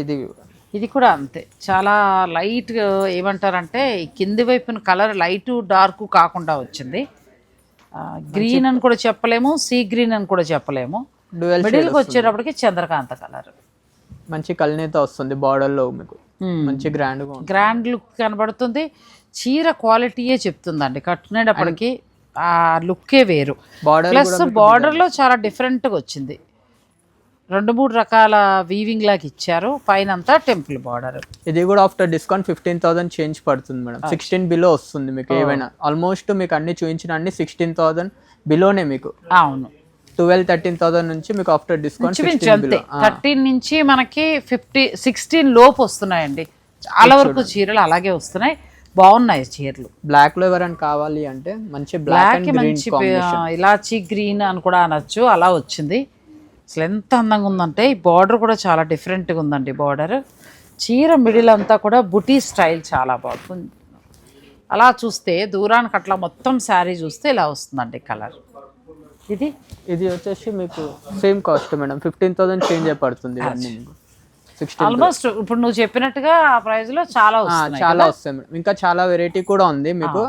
ఇది కూడా అంతే, చాలా లైట్ ఏమంటారంటే కింది వైపున కలర్ లైట్ డార్క్ కాకుండా వచ్చింది. గ్రీన్ అని కూడా చెప్పలేము, సీ గ్రీన్ అని కూడా చెప్పలేము. మిడిల్కి వచ్చేటప్పటికి చంద్రకాంత కలర్, మంచి కల్నేత వస్తుంది. బార్డర్లో మీకు మంచి గ్రాండ్ లుక్ కనబడుతుంది. చీర క్వాలిటీయే చెప్తుందండి, కట్టుకునేటప్పటికి ఆ లుక్కే వేరు. ప్లస్ బార్డర్లో చాలా డిఫరెంట్గా వచ్చింది. 2-3 రకాల వీవింగ్ లాగా ఇచ్చారు. పైన అంతా టెంపుల్ బార్డర్. ఇది కూడా ఆఫ్టర్ డిస్కౌంట్ 15,000 చేంజ్ పడుతుంది మేడం. 16 బిలో వస్తుంది మీకు. ఏవైనా ఆల్మోస్ట్ మీకు అన్ని చూపించిన అన్ని 16,000 బిలోనే మీకు. అవును, 12-13,000 నుంచి మీకు ఆఫ్టర్ డిస్కౌంట్ 13 నుంచి మనకి 16 లోపు వస్తున్నాయండి. చాలా వరకు చీరలు అలాగే వస్తున్నాయి, బాగున్నాయి చీరలు. బ్లాక్ లో ఎవరైనా కావాలి అంటే మంచి బ్లాక్ మంచి ఇలాచి గ్రీన్ అని కూడా అనొచ్చు, అలా వచ్చింది. అసలు ఎంత అందంగా ఉందంటే ఈ బార్డర్ కూడా చాలా డిఫరెంట్గా ఉందండి. బార్డర్ చీర మిడిల్ అంతా కూడా బుటీ స్టైల్ చాలా బాగుంది. అలా చూస్తే దూరానికి అట్లా మొత్తం శారీ చూస్తే ఇలా వస్తుందండి కలర్. ఇది వచ్చేసి మీకు సేమ్ కాస్ట్ మేడం, 15,000 చేంజ్ పడుతుంది. ఆల్మోస్ట్ ఇప్పుడు నువ్వు చెప్పినట్టుగా ఆ ప్రైస్ లో చాలా వస్తాయి మేడం. ఇంకా చాలా వెరైటీ కూడా ఉంది మీకు.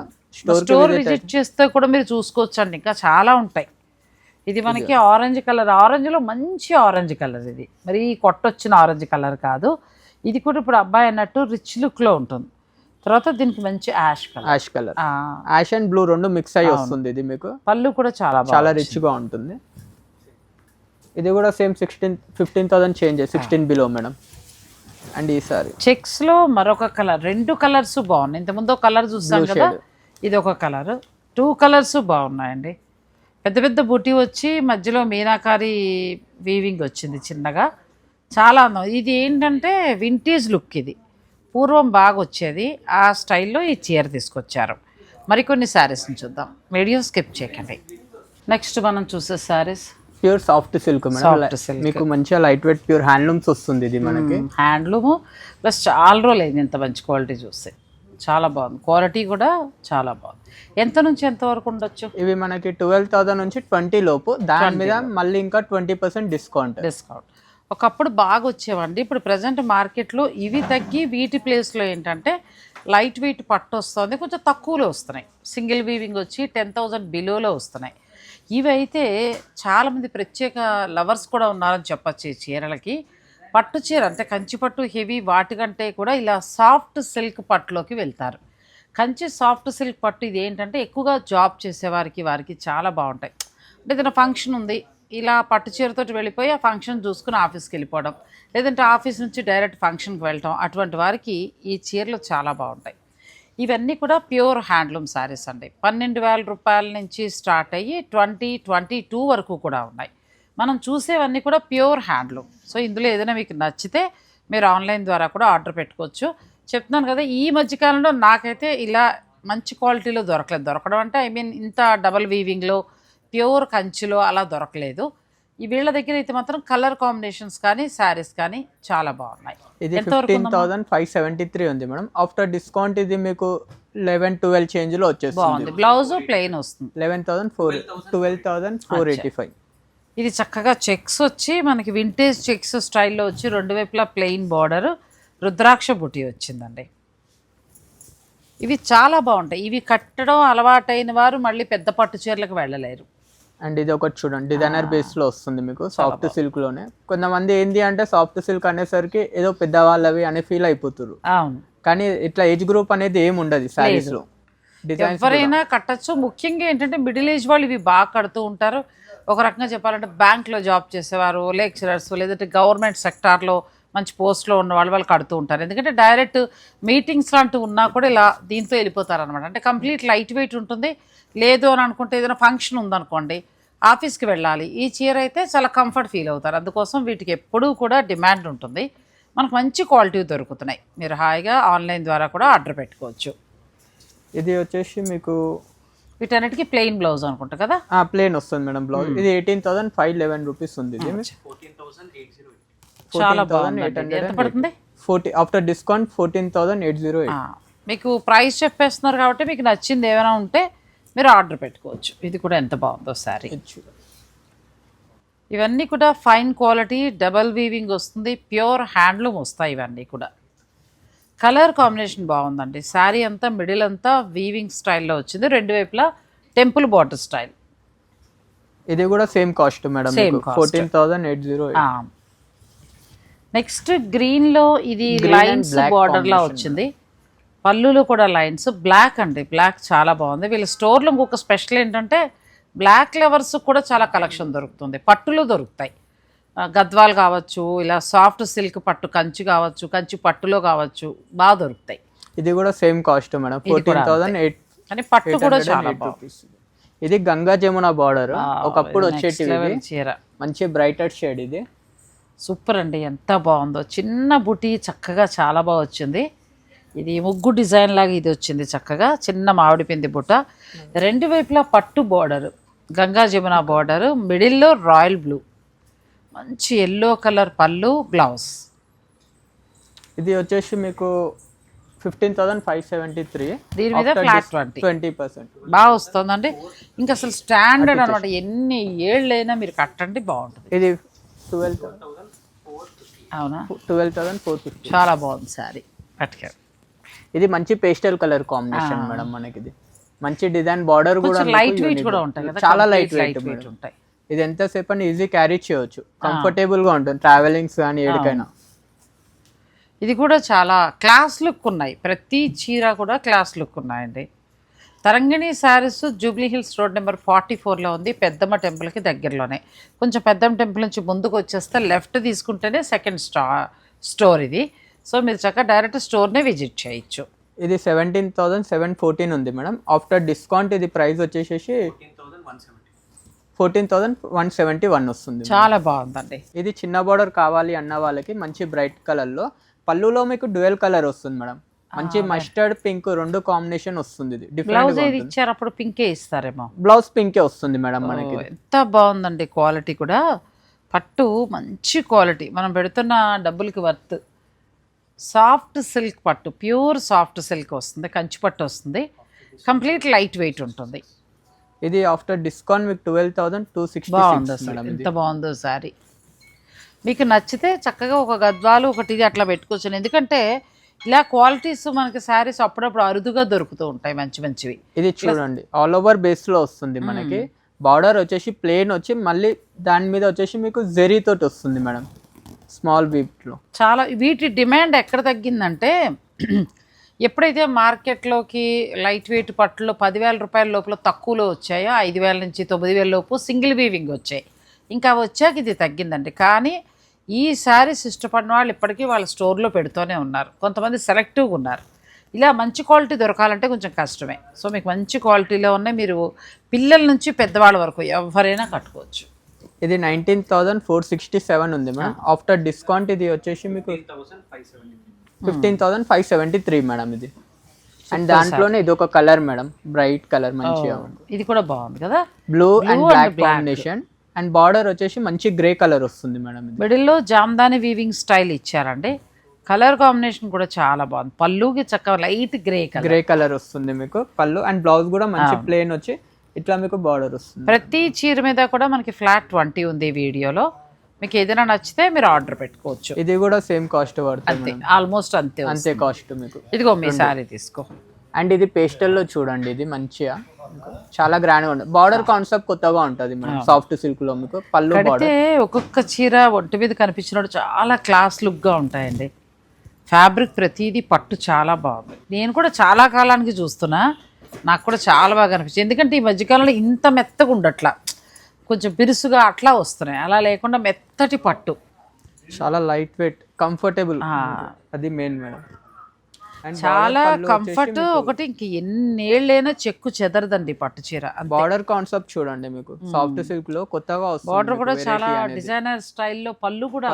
స్టోర్ విజిట్ చేస్తే కూడా మీరు చూసుకోవచ్చు అండి, ఇంకా చాలా ఉంటాయి. ఇది మనకి ఆరెంజ్ కలర్, ఆరెంజ్ లో మంచి ఆరెంజ్ కలర్. ఇది మరి కొట్టొచ్చిన ఆరెంజ్ కలర్ కాదు. ఇది కూడా ఇప్పుడు అబ్బాయి అన్నట్టు రిచ్ లుక్ లో ఉంటుంది. తర్వాత దీనికి మంచి ash colour. Ash colour, ash and blue రెండు మిక్స్ అయ్యి వస్తుంది ఇది మీకు. పళ్ళు కూడా చాలా రిచ్ గా ఉంటుంది. ఇది కూడా same 15,000 change, 16 below madam. And ఈసారి చెక్స్ లో మరొక కలర్, 2 కలర్స్ బాగున్నాయి. ఇంతకుముందు ఒక కలర్ చూస్తాం కదా, ఇది ఒక కలర్, 2 కలర్స్ బాగున్నాయండి. పెద్ద పెద్ద బుటీ వచ్చి మధ్యలో మీనాకారి వీవింగ్ వచ్చింది చిన్నగా, చాలా అందం. ఇది ఏంటంటే వింటేజ్ లుక్, ఇది పూర్వం బాగా వచ్చేది, ఆ స్టైల్లో ఈ చీర తీసుకొచ్చారు. మరికొన్ని శారీస్ని చూద్దాం, వీడియో స్కిప్ చేయకండి. నెక్స్ట్ మనం చూసే saris pure soft silk madam. మీకు మంచిగా లైట్ వెయిట్ ప్యూర్ హ్యాండ్లూమ్స్ వస్తుంది ఇది మనకి. హ్యాండ్లూమ్ ప్లస్ చాలా రోజులు అయింది ఇంత మంచి క్వాలిటీ చూస్తే, చాలా బాగుంది. క్వాలిటీ కూడా చాలా బాగుంది. ఎంత నుంచి ఎంత వరకు ఉండొచ్చు? ఇవి మనకి 12,000 నుంచి 20 లోపు, దాని మీద మళ్ళీ ఇంకా 20% డిస్కౌంట్. ఒకప్పుడు బాగా వచ్చేవండి, ఇప్పుడు ప్రజెంట్ మార్కెట్లో ఇవి తగ్గి వీటి ప్లేస్లో ఏంటంటే లైట్ వెయిట్ పట్టు వస్తుంది, కొంచెం తక్కువలో వస్తున్నాయి. సింగిల్ వీవింగ్ వచ్చి 10,000 బిలోలో వస్తున్నాయి. ఇవి అయితే చాలామంది ప్రత్యేక లవర్స్ కూడా ఉన్నారని చెప్పచ్చు ఈ చీరలకి. పట్టు చీర అంటే కంచి పట్టు హెవీ వాటికంటే కూడా ఇలా సాఫ్ట్ సిల్క్ పట్టులోకి వెళ్తారు. కంచి సాఫ్ట్ సిల్క్ పట్టు ఇది ఏంటంటే ఎక్కువగా జాబ్ చేసేవారికి వారికి చాలా బాగుంటాయి. అంటే ఏదైనా ఫంక్షన్ ఉంది, ఇలా పట్టు చీరతో వెళ్ళిపోయి ఆ ఫంక్షన్ చూసుకుని ఆఫీస్కి వెళ్ళిపోవడం, లేదంటే ఆఫీస్ నుంచి డైరెక్ట్ ఫంక్షన్కి వెళ్ళటం, అటువంటి వారికి ఈ చీరలు చాలా బాగుంటాయి. ఇవన్నీ కూడా ప్యూర్ హ్యాండ్లూమ్ శారీస్ అండి. 12,000 రూపాయల నుంచి స్టార్ట్ అయ్యి 2022 వరకు కూడా ఉన్నాయి. మనం చూసేవన్నీ కూడా ప్యూర్ హ్యాండ్లూమ్. సో ఇందులో ఏదైనా మీకు నచ్చితే మీరు ఆన్లైన్ ద్వారా కూడా ఆర్డర్ పెట్టుకోవచ్చు. చెప్తున్నాను కదా, ఈ మధ్యకాలంలో నాకైతే ఇలా మంచి క్వాలిటీలో దొరకలేదు. దొరకడం అంటే ఇంత డబల్ వీవింగ్లో ప్యూర్ కంచిలో అలా దొరకలేదు. ఈ వీళ్ళ దగ్గర అయితే మాత్రం కలర్ కాంబినేషన్స్ కానీ శారీస్ కానీ చాలా బాగున్నాయి. ఇది 15,573 ఉంది మేడం. ఆఫ్టర్ డిస్కౌంట్ ఇది మీకు 11-12 చేంజ్ లో వచ్చేస్తుంది. బ్లౌజ్ ప్లెయిన్ వస్తుంది. 12,485. ఇది చక్కగా చెక్స్ వచ్చి మనకి వింటేజ్ చెక్స్ స్టైల్లో వచ్చి 2 వైపులా ప్లెయిన్ బార్డర్, రుద్రాక్ష బుటీ వచ్చిందండి. ఇవి చాలా బాగుంటాయి. ఇవి కట్టడం అలవాటైన వారు మళ్ళీ పెద్ద పట్టు చీరలకు వెళ్ళలేరు. అండ్ ఇది ఒకటి చూడండి, డిజైనర్ బేస్ లో వస్తుంది మీకు, సాఫ్ట్ సిల్క్ లోనే. కొంతమంది ఏంది అంటే సాఫ్ట్ సిల్క్ అనేసరికి ఏదో పెద్దవాళ్ళవి అని ఫీల్ అయిపోతారు. అవును, కానీ ఇట్లా ఏజ్ గ్రూప్ అనేది ఏమి ఉండదు సారీస్ లో. ఎవరైనా కట్టచ్చు. ముఖ్యంగా ఏంటంటే మిడిల్ ఏజ్ వాళ్ళు ఇవి బాగా కడుతూ ఉంటారు. ఒక రకంగా చెప్పాలంటే బ్యాంక్లో జాబ్ చేసేవారు, లెక్చరర్స్, లేదంటే గవర్నమెంట్ సెక్టార్లో మంచి పోస్ట్లో ఉన్న వాళ్ళు కడుతూ ఉంటారు. ఎందుకంటే డైరెక్ట్ మీటింగ్స్ లాంటివి ఉన్నా కూడా ఇలా దీంతో వెళ్ళిపోతారు అనమాట. అంటే కంప్లీట్ లైట్ వెయిట్ ఉంటుంది. లేదు అని అనుకుంటే ఏదైనా ఫంక్షన్ ఉందనుకోండి, ఆఫీస్కి వెళ్ళాలి, ఈ చీర అయితే చాలా కంఫర్ట్ ఫీల్ అవుతారు. అందుకోసం వీటికి ఎప్పుడూ కూడా డిమాండ్ ఉంటుంది. మనకు మంచి క్వాలిటీ దొరుకుతున్నాయి. మీరు హాయిగా ఆన్లైన్ ద్వారా కూడా ఆర్డర్ పెట్టుకోవచ్చు. ఇది వచ్చేసి మీకు వీటన్నిటికీ ప్లెయిన్ బ్లౌజ్ అనుకుంటా కదా? ప్లెయిన్ వస్తుంది మేడం బ్లౌజ్. ఇది 18,511 రూపీస్ ఉంది. ఇది 14,808. చాలా బాగుంది. ఎంత పడుతుంది? 40 ఆఫ్టర్ డిస్కౌంట్ 14,808. మీకు ప్రైస్ చెప్పేస్తున్నారు కాబట్టి మీకు నచ్చింది ఏమైనా ఉంటే మీరు ఆర్డర్ పెట్టుకోవచ్చు. ఇది కూడా ఎంత బాగుందో శారీ. ఇవన్నీ కూడా ఫైన్ క్వాలిటీ డబల్ వీవింగ్ వస్తుంది, ప్యూర్ హ్యాండ్లూమ్ వస్తాయి ఇవన్నీ కూడా. కలర్ కాంబినేషన్ బాగుందండి. శారీ అంతా మిడిల్ అంతా వీవింగ్ స్టైల్లో వచ్చింది, 2 వైపులా టెంపుల్ బార్డర్ స్టైల్. ఇది కూడా సేమ్ కాస్ట్ మేడం, 14,808. నెక్స్ట్ గ్రీన్లో ఇది లైన్స్ బార్డర్లా వచ్చింది. పళ్ళులో కూడా లైన్స్ బ్లాక్ అండి. బ్లాక్ చాలా బాగుంది. వీళ్ళ స్టోర్లో ఇంకొక స్పెషల్ ఏంటంటే బ్లాక్ లవర్స్ కూడా చాలా కలెక్షన్ దొరుకుతుంది. పట్టులు దొరుకుతాయి, గద్వాల్ కావచ్చు, ఇలా సాఫ్ట్ సిల్క్ పట్టు కంచి కావచ్చు, కంచి పట్టులో కావచ్చు, బాగా దొరుకుతాయి. ఇది కూడా సేమ్ కాస్ట్ మేడం, 14,800. కానీ పట్టు కూడా చాలా బాగుంది. ఇది గంగా జమున బార్డర్ ఒకప్పుడు వచ్చేటి చీర, మంచి బ్రైటర్ షేడ్. ఇది సూపర్ అండి, ఎంత బాగుందో. చిన్న బుటీ చక్కగా చాలా బాగా వచ్చింది. ఇది ముగ్గు డిజైన్ లాగా ఇది వచ్చింది చక్కగా, చిన్న మామిడి పిండి బుట్ట, 2 వైపులా పట్టు బార్డర్, గంగా జమున బార్డర్, మిడిల్లో రాయల్ బ్లూ, మంచి ఎల్లో కలర్ పళ్ళు, బ్లౌజ్. ఇది వచ్చేసి మీకు 15,573. దీని మీద ఫ్లాట్ 20% బాగా వస్తుందండి. ఇంకా అసలు స్టాండర్డ్ అనమాట. ఎన్ని ఏళ్ళైనా మీరు కట్టండి, బాగుంటుంది. ఇది 12,000. అవునా? 12,450. చాలా బాగుంది శారీ. పట్టుకారు. ఇది మంచి పేస్టల్ కలర్ కాంబినేషన్ మేడం. మనకి ఇది మంచి డిజైన్, బార్డర్ కూడా లైట్ వెయిట్ కూడా ఉంటాయి కదా, చాలా లైట్ వెయిట్ ఉంటాయి. ఇది ఎంతసేపు అని ఈజీ క్యారీ చేయవచ్చు, కంఫర్టబుల్ గా ఉంటుంది ట్రావెలింగ్స్ కానీ ఏడికైనా. ఇది కూడా చాలా క్లాస్ లుక్ ఉన్నాయి, ప్రతి చీర కూడా క్లాస్ లుక్ ఉన్నాయండి. Tarangini sarees Jubilee Hills road number 44లో ఉంది, పెద్దమ్మ టెంపుల్కి దగ్గరలోనే. కొంచెం పెద్దమ్మ టెంపుల్ నుంచి ముందుకు వచ్చేస్తే లెఫ్ట్ తీసుకుంటేనే సెకండ్ స్టోర్ ఇది. సో మీరు చక్కగా డైరెక్ట్ స్టోర్నే విజిట్ చేయొచ్చు. ఇది 17,714 ఉంది మేడం. ఆఫ్టర్ డిస్కౌంట్ ఇది ప్రైస్ వచ్చేసేసి 14,171 వస్తుంది. చాలా బాగుందండి. ఇది చిన్న బార్డర్ కావాలి అన్న వాళ్ళకి మంచి బ్రైట్ కలర్లో, పళ్ళులో మీకు డ్యూయల్ కలర్ వస్తుంది మేడం. మంచి మస్టర్డ్ పింక్ రెండు కాంబినేషన్ వస్తుంది. ఇది బ్లౌజ్ ఏది ఇచ్చారు అప్పుడు పింకే ఇస్తారేమో. బ్లౌజ్ పింకే వస్తుంది మేడం మనకి. ఎంత బాగుందండి క్వాలిటీ కూడా, పట్టు మంచి క్వాలిటీ, మనం పెడుతున్న డబ్బులకి వర్త్. సాఫ్ట్ సిల్క్ పట్టు, ప్యూర్ సాఫ్ట్ సిల్క్ వస్తుంది, కంచి పట్టు వస్తుంది, కంప్లీట్ లైట్ వెయిట్ ఉంటుంది. ఇది ఆఫ్టర్ డిస్కౌంట్ మీకు 12,266 బాగుంది అసలు, ఎంత బాగుందో సారీ. మీకు నచ్చితే చక్కగా ఒక గద్వాలు ఒకటి ఇది అట్లా పెట్టుకోవచ్చు. ఎందుకంటే ఇలా క్వాలిటీస్ మనకి శారీస్ అప్పుడప్పుడు అరుదుగా దొరుకుతూ ఉంటాయి మంచి మంచివి. ఇది చూడండి ఆల్ ఓవర్ బేస్ లో వస్తుంది మనకి. బార్డర్ వచ్చేసి ప్లెయిన్ వచ్చి మళ్ళీ దాని మీద వచ్చేసి మీకు జెరీ తోటి వస్తుంది మేడం, స్మాల్ వీట్ లో. చాలా వీటి డిమాండ్ ఎక్కడ తగ్గిందంటే ఎప్పుడైతే మార్కెట్లోకి లైట్ వెయిట్ పట్టులో 10,000 రూపాయల లోపల తక్కువలో వచ్చాయో, 5,000 నుంచి 9,000 లోపు సింగిల్ వీవింగ్ వచ్చాయి. ఇంకా వచ్చాక ఇది తగ్గిందండి. కానీ ఈ శారీస్ ఇష్టపడిన వాళ్ళు ఇప్పటికీ వాళ్ళ స్టోర్లో పెడుతూనే ఉన్నారు. కొంతమంది సెలెక్టివ్గా ఉన్నారు. ఇలా మంచి క్వాలిటీ దొరకాలంటే కొంచెం కష్టమే. సో మీకు మంచి క్వాలిటీలో ఉన్నాయి, మీరు పిల్లల నుంచి పెద్దవాళ్ళ వరకు ఎవరైనా కట్టుకోవచ్చు. ఇది 19,467 ఉంది మేడం. ఆఫ్టర్ డిస్కౌంట్ ఇది వచ్చేసి మీకు 15,573 మేడం ఇది. అండ్ దాంట్లోనే ఇది ఒక కలర్ మేడం, బ్రైట్ కలర్ మంచిగా ఉంది. ఇది కూడా బాగుంది కదా, blue and black combination. And border వచ్చేసి మంచి గ్రే కలర్ వస్తుంది మేడం. మిడిల్లో జామ్దాని వీవింగ్ స్టైల్ ఇచ్చారండి. కలర్ కాంబినేషన్ కూడా చాలా బాగుంది. పళ్ళుకి చక్కగా లైట్ గ్రే కలర్ వస్తుంది మీకు పళ్ళు. అండ్ బ్లౌజ్ కూడా మంచి ప్లెయిన్ వచ్చి ఇట్లా మీకు బార్డర్ వస్తుంది. ప్రతి చీర మీద కూడా మనకి ఫ్లాట్ 20 ఉంది వీడియోలో. మీకు ఏదైనా నచ్చితే మీరు ఆర్డర్ పెట్టుకోవచ్చు. ఇది కూడా సేమ్ కాస్ట్ పడుతుంది, ఆల్మోస్ట్ అంతే కాస్ట్ మీకు. ఇదిగో మీ సారీ తీసుకో. అండ్ ఇది పేస్టల్లో చూడండి, ఇది మంచిగా చాలా గ్రాండ్గా ఉంటుంది. బార్డర్ కాన్సెప్ట్ కొత్తగా ఉంటుంది మేడం, సాఫ్ట్ సిల్క్ లో మీకు పళ్ళు బార్డర్. ఒక్కొక్క చీర ఒంటి మీద కనిపించినప్పుడు చాలా క్లాస్ లుక్గా ఉంటాయండి. ఫ్యాబ్రిక్ ప్రతిదీ పట్టు చాలా బాగుంది. నేను కూడా చాలా కాలానికి చూస్తున్నా, నాకు కూడా చాలా బాగా అనిపించింది. ఎందుకంటే ఈ మధ్యకాలంలో ఇంత మెత్తగా ఉండట్లా, కొంచెం పిరుసుగా అట్లా వస్తున్నాయి. అలా లేకుండా మెత్తటి పట్టు, చాలా లైట్ వెయిట్, కంఫర్టబుల్, అది మెయిన్ మేడం. చాలా కంఫర్ట్. ఒకటి ఇంక ఎన్నేళ్ళైనా చెక్కు చెదరదండి పట్టు చీర. బార్డర్ కాన్సెప్ట్ చూడండి మీకు సాఫ్ట్ సిల్క్ లో కొత్తగా వస్తుంది. బార్డర్ కూడా చాలా డిజైనర్ స్టైల్లో, పళ్ళు కూడా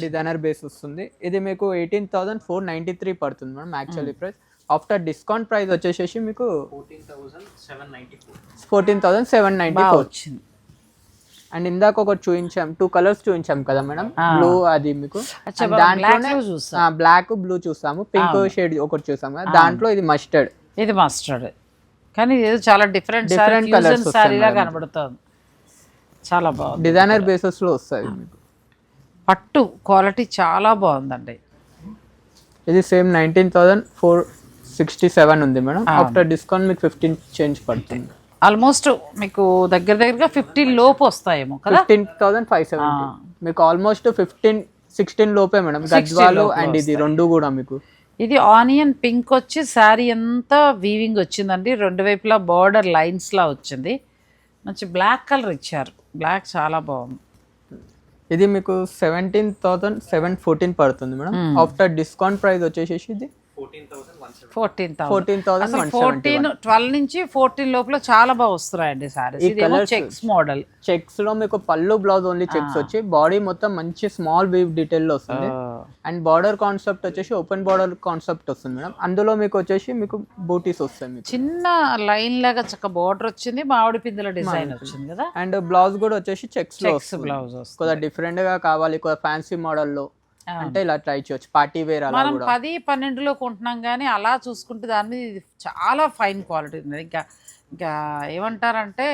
డిజైనర్ బేస్ వస్తుంది. ఇది మీకు 18,493 పడుతుంది madam actually price. After discount price వచ్చేసేసి మీకు 14,794 వచ్చింది. అండ్ ఇందాక ఒకటి చూపించాం, 2 కలర్స్ చూపించాం కదా మేడం, బ్లూ అది మీకు. దాంట్లోనే బ్లాక్ బ్లూ చూసాము, పింక్ షేడ్ ఒకటి చూసాము కదా, దాంట్లో ఇది మస్టర్డ్. కానీ ఇది చాలా డిఫరెంట్ కలర్స్ సారీలా కనబడుతుంది. చాలా బాగుంది, డిజైనర్ బేసెస్ లో వస్తుంది మీకు. పట్టు క్వాలిటీ చాలా బాగుందండి. ఇది సేమ్ 19,467 ఉంది మేడం. ఆఫ్టర్ డిస్కౌంట్ మీకు 15 చేంజ్ పడుతుంది. ఆల్మోస్ట్ మీకు దగ్గరగా 15 లోపు వస్తాయేమో కదా. 15,570 మీకు ఆల్మోస్ట్ 15-16 లోపే మేడం. గద్వాలు అండ్ ఇది రెండు కూడా మీకు. ఇది ఆనియన్ పింక్ వచ్చి శారీ అంతా వీవింగ్ వచ్చిందండి, రెండు వైపులా బార్డర్ లైన్స్ లా వచ్చింది. మంచి బ్లాక్ కలర్ ఇచ్చారు, బ్లాక్ చాలా బాగుంది. ఇది మీకు 17,714 పడుతుంది మేడం. ఆఫ్టర్ డిస్కౌంట్ ప్రైస్ వచ్చేసి ఇది 14,000. 12 నుంచి 14 లోపల చాలా బాగా వస్తున్నాయండి సారీస్. చెక్స్ మోడల్, చెక్స్ లో మీకు పళ్ళు బ్లౌజ్ ఓన్లీ చెక్స్ వచ్చి బాడీ మొత్తం మంచి స్మాల్ వీవ్ డీటెయిల్ లో వస్తుంది. అండ్ బార్డర్ కాన్సెప్ట్ వచ్చేసి ఓపెన్ బార్డర్ కాన్సెప్ట్ వస్తుంది మేడం. అందులో మీకు వచ్చేసి మీకు బూటీస్ వస్తాయి, మీకు చిన్న లైన్ లాగా చక్క బార్డర్ వచ్చింది, మామిడి పిందెల డిజైన్ వచ్చింది కదా. అండ్ బ్లౌజ్ కూడా వచ్చేసి చెక్స్ లో బ్లౌజ్ కొద్దిగా డిఫరెంట్ గా కావాలి, కొద్దిగా ఫ్యాన్సీ మోడల్ లో అంటే ఇలా ట్రై చేయొచ్చు, పార్టీ వేర్. అలా మనం 10-12లో కొంటున్నాం కానీ అలా చూసుకుంటే దాని మీద ఇది చాలా ఫైన్ క్వాలిటీ ఉంది. ఇంకా ఏమంటారంటే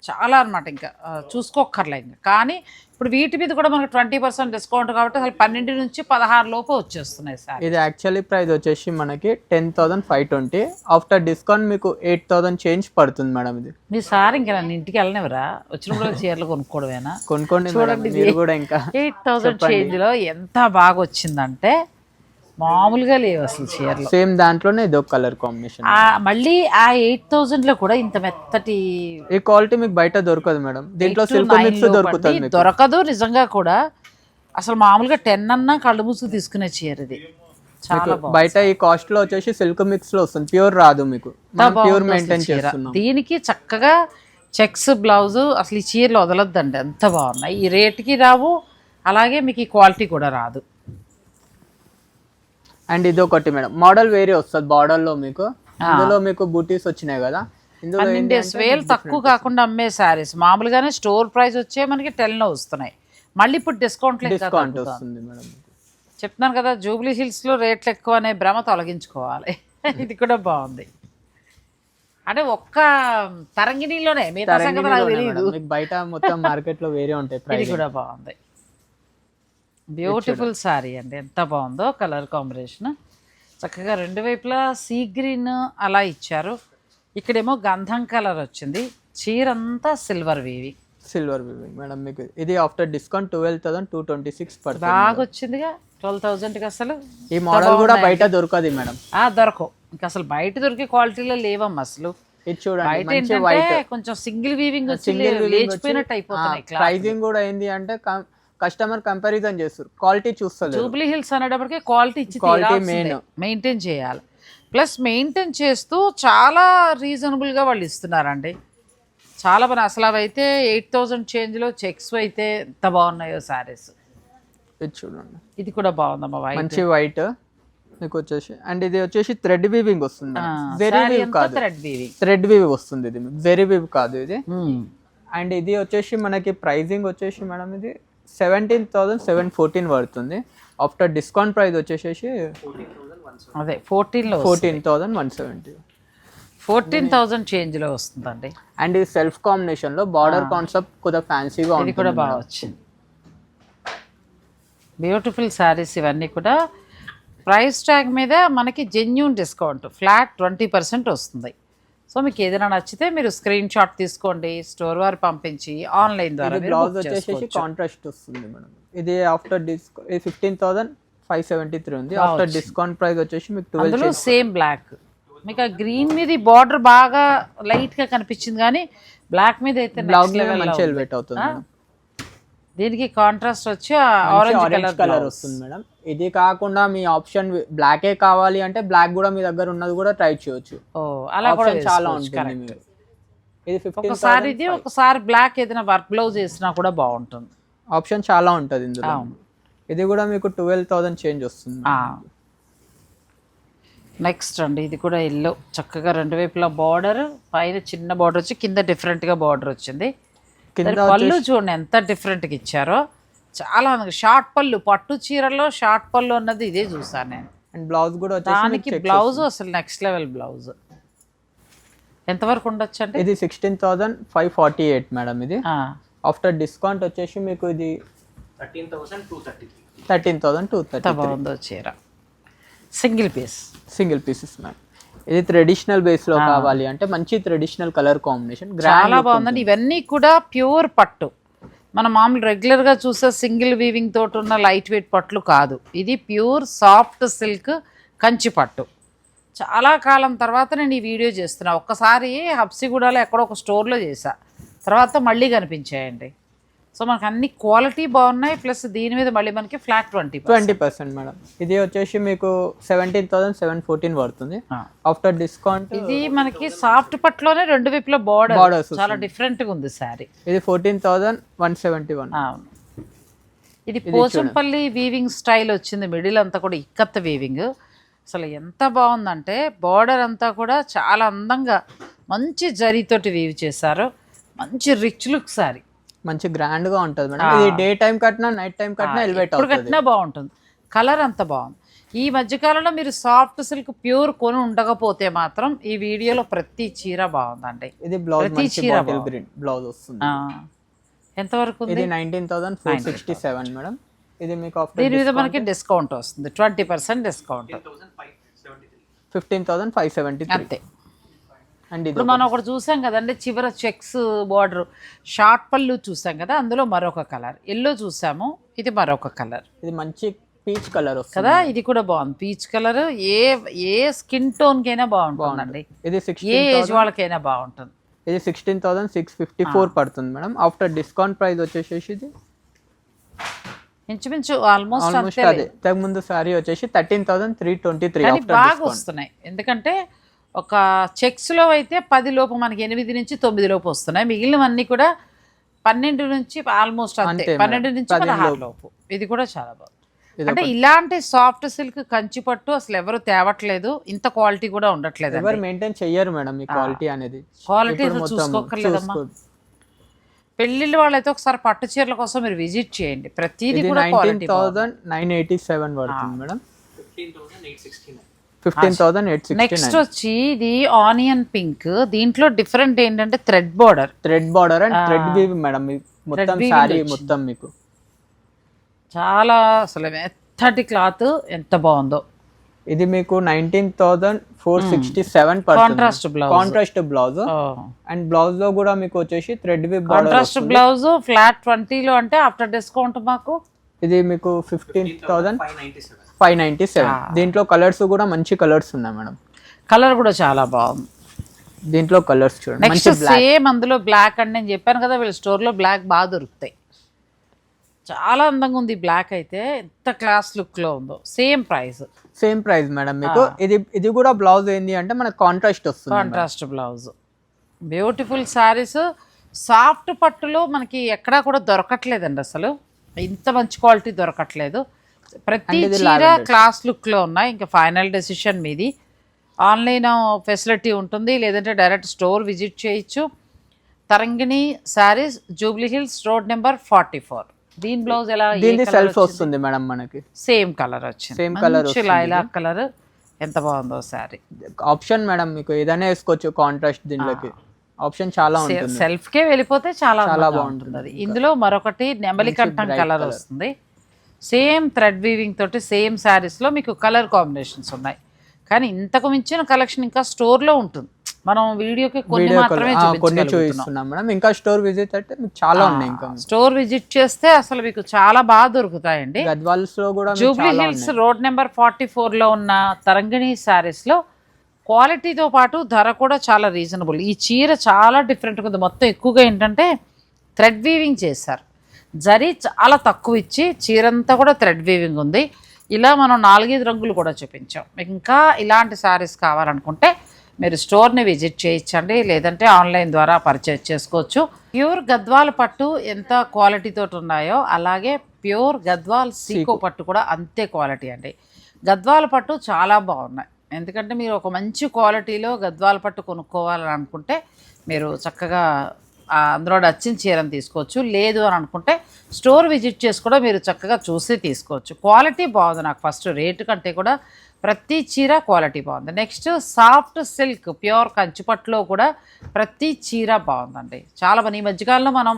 చాలా అనమాట, ఇంకా చూసుకోక్కర్లే ఇంకా. కానీ ఇప్పుడు వీటి మీద కూడా మనకు 20% డిస్కౌంట్ కాబట్టి అసలు 12 నుంచి 16 లోపు వచ్చేస్తున్నాయి సార్. ఇది యాక్చువల్లీ ప్రైస్ వచ్చేసి మనకి 10,520. ఆఫ్టర్ డిస్కౌంట్ మీకు 8,000 చేంజ్ పడుతుంది మేడం. ఇది మీ సార్ ఇంకా నన్ను ఇంటికి వెళ్ళనివరా, వచ్చినప్పుడు చీరలు కొనుక్కోవడమేనా? కొనుక్కోండి చూడండి, మీరు కూడా ఇంకా 8,000 చేంజ్ లో ఎంత బాగా వచ్చిందంటే మామూలుగా లేవు అసలు చీరలు. సేమ్ దాంట్లోనే ఇది ఒక కలర్ కాంబినేషన్. మళ్ళీ ఆ 8,000లో కూడా ఇంత మెత్తటి ఈ క్వాలిటీ మీకు బయట దొరకదు మేడం. దీంట్లో 8 to సిల్క్ 9 మిక్స్ లో దొరుకుతుంది పడి మీకు. దొరకదు నిజంగా కూడా. అసలు మామూలుగా 10 అన్నా కళ్ళు మూసుకు తీసుకునే చీర ఇది. చాలా బాగుంది. బయట ఈ కాస్ట్ లో వచ్చేసి సిల్క్ మిక్స్ లో వస్తుంది, ప్యూర్ రాదు మీకు. ప్యూర్ మెయింటైన్ చేస్తున్నాం. దీనికి చక్కగా చెక్స్ బ్లౌజ్, అసలు ఈ చీరలు వదలొద్దండి, ఎంత బాగున్నాయి. ఈ రేట్కి రావు, అలాగే మీకు ఈ క్వాలిటీ కూడా రాదు. అండ్ ఇది ఒకటి మేడం, మోడల్ వేరే వస్తుంది బార్డర్ లో మీకు. ఇందులో మీకు బూటీస్ వచ్చినాయి కదా, ఇందులో 12,000 తక్కువ కాకుండా అమ్మే శారీస్. మామూలుగానే స్టోర్ ప్రైస్ వచ్చే మనకి 10లో వస్తున్నాయి, మళ్ళీ ఇప్పుడు డిస్కౌంట్ వస్తుంది మేడం. చెప్తున్నాను కదా, జూబ్లీ హిల్స్లో రేట్లు ఎక్కువ అనే భ్రమ తొలగించుకోవాలి. ఇది కూడా బాగుంది. అంటే ఒక్క తరంగిణిలోనే మిగతా సంగతి నాకు తెలియదు. మీకు బయట మొత్తం మార్కెట్ లో వేరే ఉంటాయి. ఇది కూడా బాగుంది, బ్యూటిఫుల్ శారీ అండి, ఎంత బాగుందో కలర్ కాంబినేషన్. చక్కగా రెండు వైపులా సీ గ్రీన్ అలా ఇచ్చారు. ఇక్కడేమో గంధం కలర్ వచ్చింది. చీర అంతా silver weaving. Silver weaving madam. మీకు ఇది ఆఫ్టర్ డిస్కౌంట్ 12,226 పడుతుంది. బాగా వచ్చిందిగా 12,000కి. అసలు ఈ మోడల్ కూడా బయట దొరకదు మేడం. దొరకవు ఇంకా, అసలు బయట దొరికే క్వాలిటీలో లేవమ్మా అసలు. ఇది చూడండి, బయట మంచి ఏంటంటే వైట్ కొంచెం సింగిల్ వీవింగ్ వచ్చి సింగిల్ లేచిపోయినట్టు అయిపోతున్నాయి. ప్రైజింగ్ కూడా ఏంది అంటే కస్టమర్ కంపారిజన్ చేస్తారు, క్వాలిటీ చూస్తారు. జూబ్లీ హిల్స్ అనేటప్పటికి క్వాలిటీ ఇచ్చి మెయింటైన్ చేయాలి. ప్లస్ మెయింటైన్ చేస్తూ చాలా రీజనబుల్గా వాళ్ళు ఇస్తున్నారండి. చాలా బాగా. అసలు అవైతే 8,000 చేంజ్లో చెక్స్ అయితే ఎంత బాగున్నాయో శారీస్. ఇది చూడండి, ఇది కూడా బాగుందమ్మా, వైట్ మంచి వైట్ మీకు వచ్చేసి. అండ్ ఇది వచ్చేసి థ్రెడ్ వీవింగ్ వస్తుంది, జెరీ వీవ్ కాదు, థ్రెడ్ వీవ్ వస్తుంది. ఇది జెరీ వీవ్ కాదు ఇది. అండ్ ఇది వచ్చేసి మనకి ప్రైజింగ్ వచ్చేసి మేడం ఇది 17,714 పడుతుంది. ఆఫ్టర్ డిస్కౌంట్ ప్రైస్ వచ్చేసి అదే 14,170. 14,000 చేంజ్లో వస్తుందండి. అండ్ ఇది సెల్ఫ్ కాంబినేషన్లో బార్డర్ కాన్సెప్ట్ కొద్దిగా ఫ్యాన్సీగా ఇది కూడా బాగా వచ్చింది. బ్యూటిఫుల్ శారీస్ ఇవన్నీ కూడా. ప్రైస్ ట్యాగ్ మీద మనకి జెన్యూన్ డిస్కౌంట్ ఫ్లాట్ 20% వస్తుంది. సో మీకు ఏదైనా నచ్చితే మీరు స్క్రీన్ షాట్ తీసుకోండి, స్టోర్ వారు పంపించి ఆన్లైన్ ద్వారా బ్లౌజ్ వచ్చేసి కాంట్రాస్ట్ వస్తుంది మేడం. ఇది ఆఫ్టర్ డిస్కౌంట్ 15,573 ఉంది. ఆఫ్టర్ డిస్కౌంట్ ప్రైస్ వచ్చేసి మీకు 12. సేమ్ బ్లాక్ మీకు ఆ గ్రీన్ మీద బార్డర్ బాగా లైట్ గా కనిపించింది, కానీ బ్లాక్ మీద అయితే మంచి ఎలివేట్ అవుతుంది. దీనికి కాంట్రాస్ట్ వచ్చి ఆరెంజ్ కలర్ వస్తుంది మేడం. ఇది కాకుండా మీ ఆప్షన్ బ్లాకే కావాలి అంటే బ్లాక్ కూడా మీ దగ్గర ఉన్నది కూడా ట్రై చేయొచ్చు. అలా కూడా చాలా ఉంటుంది. ఇది 15,000. ఒకసారి ఇది ఒకసారి బ్లాక్ ఏదైనా వర్క్ బ్లౌజ్ వేసినా కూడా బాగుంటుంది. ఆప్షన్ చాలా ఉంటుంది ఇందులో. ఇది కూడా మీకు 12,000 చేంజ్ వస్తుంది. నెక్స్ట్ అండి, ఇది కూడా ఎల్లో, చక్కగా రెండు వైపులా బార్డర్, పైన చిన్న బార్డర్ వచ్చి కింద డిఫరెంట్గా బార్డర్ వచ్చింది. పళ్ళు చూడండి ఎంత డిఫరెంట్గా ఇచ్చారో. చాలా షార్ట్ పళ్ళు, పట్టు చీరలో షార్ట్ పళ్ళు అన్నది ఇదే చూసాను నేను. అండ్ బ్లౌజ్ కూడా దానికి బ్లౌజ్ అసలు నెక్స్ట్ లెవెల్ బ్లౌజ్. ఎంతవరకు ఉండొచ్చు అంటే ఇది 16,548 మేడం. ఇది ఆఫ్టర్ డిస్కౌంట్ వచ్చేసి మీకు ఇది 13,230. బాగుందో చీర. Single pieces ma'am. ఇది ట్రెడిషనల్ బేస్ లో కావాలి అంటే మంచి ట్రెడిషనల్ కలర్ కాంబినేషన్ చాలా బాగుందండి. ఇవన్నీ కూడా ప్యూర్ పట్టు, మన మామూలు రెగ్యులర్ గా చూసే సింగిల్ వీవింగ్ తోటి ఉన్న లైట్ వెయిట్ పట్లు కాదు. ఇది ప్యూర్ సాఫ్ట్ సిల్క్ కంచి పట్టు. చాలా కాలం తర్వాత నేను ఈ వీడియో చేస్తున్నా. ఒక్కసారి హబ్సిగూడలో ఎక్కడో ఒక స్టోర్లో చేసా, తర్వాత మళ్ళీ కనిపించాయండి. సో మనకు అన్ని క్వాలిటీ బాగున్నాయి, ప్లస్ దీని మీద మళ్ళీ మనకి ఫ్లాట్ 20% మేడం. ఇది వచ్చేసి మీకు 17,714 పడుతుంది ఆఫ్టర్ డిస్కౌంట్. ఇది మనకి సాఫ్ట్ పట్టులోనే రెండు వైపుల బార్డర్ చాలా డిఫరెంట్ గా ఉంది సారీ. ఇది 14,171. ఇది పోచంపల్లి వీవింగ్ స్టైల్ వచ్చింది. మిడిల్ అంతా కూడా ఇక్కత్త వీవింగ్. అసలు ఎంత బాగుందంటే బార్డర్ అంతా కూడా చాలా అందంగా మంచి జరీతోటి వీవ్ చేశారు. మంచి రిచ్ లుక్ సారీ, మంచి గ్రాండ్ గా ఉంటుంది మేడం. ఇది డే టైం కట్టినా నైట్ టైం కట్టినా ఎలివేట్ అవుతుంది. కట్టినా బాగుంటుంది. కలర్ అంత బాగుంది. ఈ మధ్యకాలంలో మీరు సాఫ్ట్ సిల్క్ ప్యూర్ కొని ఉండకపోతే మాత్రం ఈ వీడియోలో ప్రతి చీర బాగుందండి. ఇది బ్లౌజ్ బాటిల్ గ్రీన్ బ్లౌజ్ వస్తుంది. ఎంతవరకు ఇది 19,467 మేడం. ఇది మీకు దీని మీద మనకి డిస్కౌంట్ వస్తుంది, 20% డిస్కౌంట్, 15,573 అంతే. ఇప్పుడు మనం ఒకటి చూసాం కదండి, చివర చెక్స్ బార్డర్ షార్ట్ పళ్ళు చూసాం కదా, అందులో మరొక కలర్ ఎల్లో చూసాము, ఇది మరొక కలర్. ఇది మంచి పీచ్ కలర్ వస్తుంది కదా, ఇది కూడా బాగుంది పీచ్ కలర్. ఏ స్కిన్ టోన్ కైనా బాగుంటుందండి, ఇది ఏ ఏజ్ వాళ్ళకైనా బాగుంటుంది. ఇది 16,654 పడుతుంది మేడం. ఆఫ్టర్ డిస్కౌంట్ ప్రైస్ వచ్చేసి ఇది ఇంచుమించు ఆల్మోస్ట్ అదే ఇంతకు ముందు సారీ వచ్చేసి 13,323 కానీ బాగా వస్తున్నాయి. ఎందుకంటే ఒక చెక్స్ లో అయితే 10 లోపు మనకి 8 నుంచి 9 లోపు వస్తున్నాయి. మిగిలినవన్నీ కూడా 12 నుంచి ఆల్మోస్ట్ అంతే, 12 నుంచి 16 లోపు. ఇది కూడా చాలా బాగుంది. అంటే ఇలాంటి సాఫ్ట్ సిల్క్ కంచి పట్టు అసలు ఎవరు తేవట్లేదు, ఇంత క్వాలిటీ కూడా ఉండట్లేదు. ఎవరు మెయింటైన్ చెయ్యరు మేడం ఈ క్వాలిటీ అనేది. క్వాలిటీ చూసుకోకర్లేదమ్మా. పెళ్ళిళ్ళు వాళ్ళైతే ఒకసారి పట్టు చీరల కోసం మీరు విజిట్ చేయండి, ప్రతిదీ కూడా 19,987 పడుతుంది మేడం. 15,869. నెక్స్ట్ వచ్చి ఇది ఆనియన్ పింక్. దీంట్లో డిఫరెంట్ ఏంటంటే thread border and thread weave madam. మొత్తం సారీ మొత్తం మీకు చాలా అసలు మెత్తటి క్లాత్, ఎంత బాగుందో. ఇది మీకు 19,467 పడుతుంది. కాంట్రాస్ట్ బ్లౌజ్ అండ్ బ్లౌజ్ లో కూడా మీకు వచ్చేసి thread weave border. Contrast blouse flat 20 లో అంటే ఆఫ్టర్ డిస్కౌంట్ మాకు ఇది మీకు 15,597. దీంట్లో కలర్స్ కూడా మంచి కలర్స్ ఉన్నాయి మేడం. కలర్ కూడా చాలా బాగుంది దీంట్లో కలర్స్ చూడండి. నెక్స్ట్ సేమ్ అందులో బ్లాక్ అని నేను చెప్పాను కదా, వీళ్ళ స్టోర్ లో బ్లాక్ బాగా దొరుకుతాయి. చాలా అందంగా ఉంది బ్లాక్ అయితే, ఎంత క్లాస్ లుక్ లో ఉందో. సేమ్ ప్రైస్ మేడం మీకు. ఇది కూడా బ్లౌజ్ ఏంది అంటే మనకు కాంట్రాస్ట్ వస్తుంది, contrast blouse. Beautiful saris. Soft పట్టులో మనకి ఎక్కడా కూడా దొరకట్లేదండి అసలు, ఇంత మంచి క్వాలిటీ దొరకట్లేదు. ప్రతి చీర క్లాస్ లుక్ లో ఉన్నాయి. ఇంకా ఫైనల్ డెసిషన్ మీది. ఆన్లైన్ ఫెసిలిటీ ఉంటుంది, లేదంటే డైరెక్ట్ స్టోర్ విజిట్ చేయొచ్చు. Tarangini sarees, Jubilee Hills, road number 44. దీని బ్లౌజ్ ఎలా? దీని సెల్ఫ్ వస్తుంది మేడం మనకి. సేమ్ కలర్ వచ్చింది, సేమ్ కలర్, లైలాక్ కలర్. ఎంత బాగుందో శారీ. ఆప్షన్ మేడం మీకు ఏదైనా వేసుకోవచ్చు కాంట్రాస్ట్. దీనిలోకి ఆప్షన్ చాలా ఉంటుంది. సెల్ఫ్ కే వెళ్ళిపోతే చాలా బాగుంటుంది అది. ఇందులో మరొకటి నెమలి కంఠం కలర్ వస్తుంది. సేమ్ థ్రెడ్ వీవింగ్ తోటి సేమ్ శారీస్ లో మీకు కలర్ కాంబినేషన్స్ ఉన్నాయి. కానీ ఇంతకు మించిన కలెక్షన్ ఇంకా స్టోర్ లో ఉంటుంది. మనం వీడియోకి కొన్ని మాత్రమే చూపిస్తున్నాం మేడం. ఇంకా స్టోర్ విజిట్ అంటే మీకు చాలా ఉన్నాయి. ఇంకా స్టోర్ విజిట్ చేస్తే అసలు మీకు చాలా బాగా దొరుకుతాయండి. గద్వాల్స్ లో కూడా జూబ్లీ హిల్స్ రోడ్ నెంబర్ 44 లో ఉన్న తరంగిణి శారీస్ లో క్వాలిటీతో పాటు ధర కూడా చాలా రీజనబుల్. ఈ చీర చాలా డిఫరెంట్గా ఉంది. మొత్తం ఎక్కువగా ఏంటంటే థ్రెడ్ వీవింగ్ చేశారు. జరీ చాలా తక్కువ ఇచ్చి చీరంతా కూడా థ్రెడ్ వీవింగ్ ఉంది. ఇలా మనం 4-5 రంగులు కూడా చూపించాం. ఇంకా ఇలాంటి శారీస్ కావాలనుకుంటే మీరు స్టోర్ని విజిట్ చేయించండి, లేదంటే ఆన్లైన్ ద్వారా పర్చేజ్ చేసుకోవచ్చు. ప్యూర్ గద్వాల్ పట్టు ఎంత క్వాలిటీతో ఉన్నాయో అలాగే ప్యూర్ గద్వాల్ సీకో పట్టు కూడా అంతే క్వాలిటీ అండి. గద్వాల్ పట్టు చాలా బాగున్నాయి. ఎందుకంటే మీరు ఒక మంచి క్వాలిటీలో గద్వాల్ పట్టు కొనుక్కోవాలని అనుకుంటే మీరు చక్కగా అందులో నచ్చిన చీరను తీసుకోవచ్చు. లేదు అని అనుకుంటే స్టోర్ విజిట్ చేసి కూడా మీరు చక్కగా చూసి తీసుకోవచ్చు. క్వాలిటీ బాగుంది. నాకు ఫస్ట్ రేటు కంటే కూడా ప్రతి చీర క్వాలిటీ బాగుంది. నెక్స్ట్ సాఫ్ట్ సిల్క్ ప్యూర్ కంచిపట్టులో కూడా ప్రతి చీర బాగుందండి. చాలా ఈ మధ్యకాలంలో మనం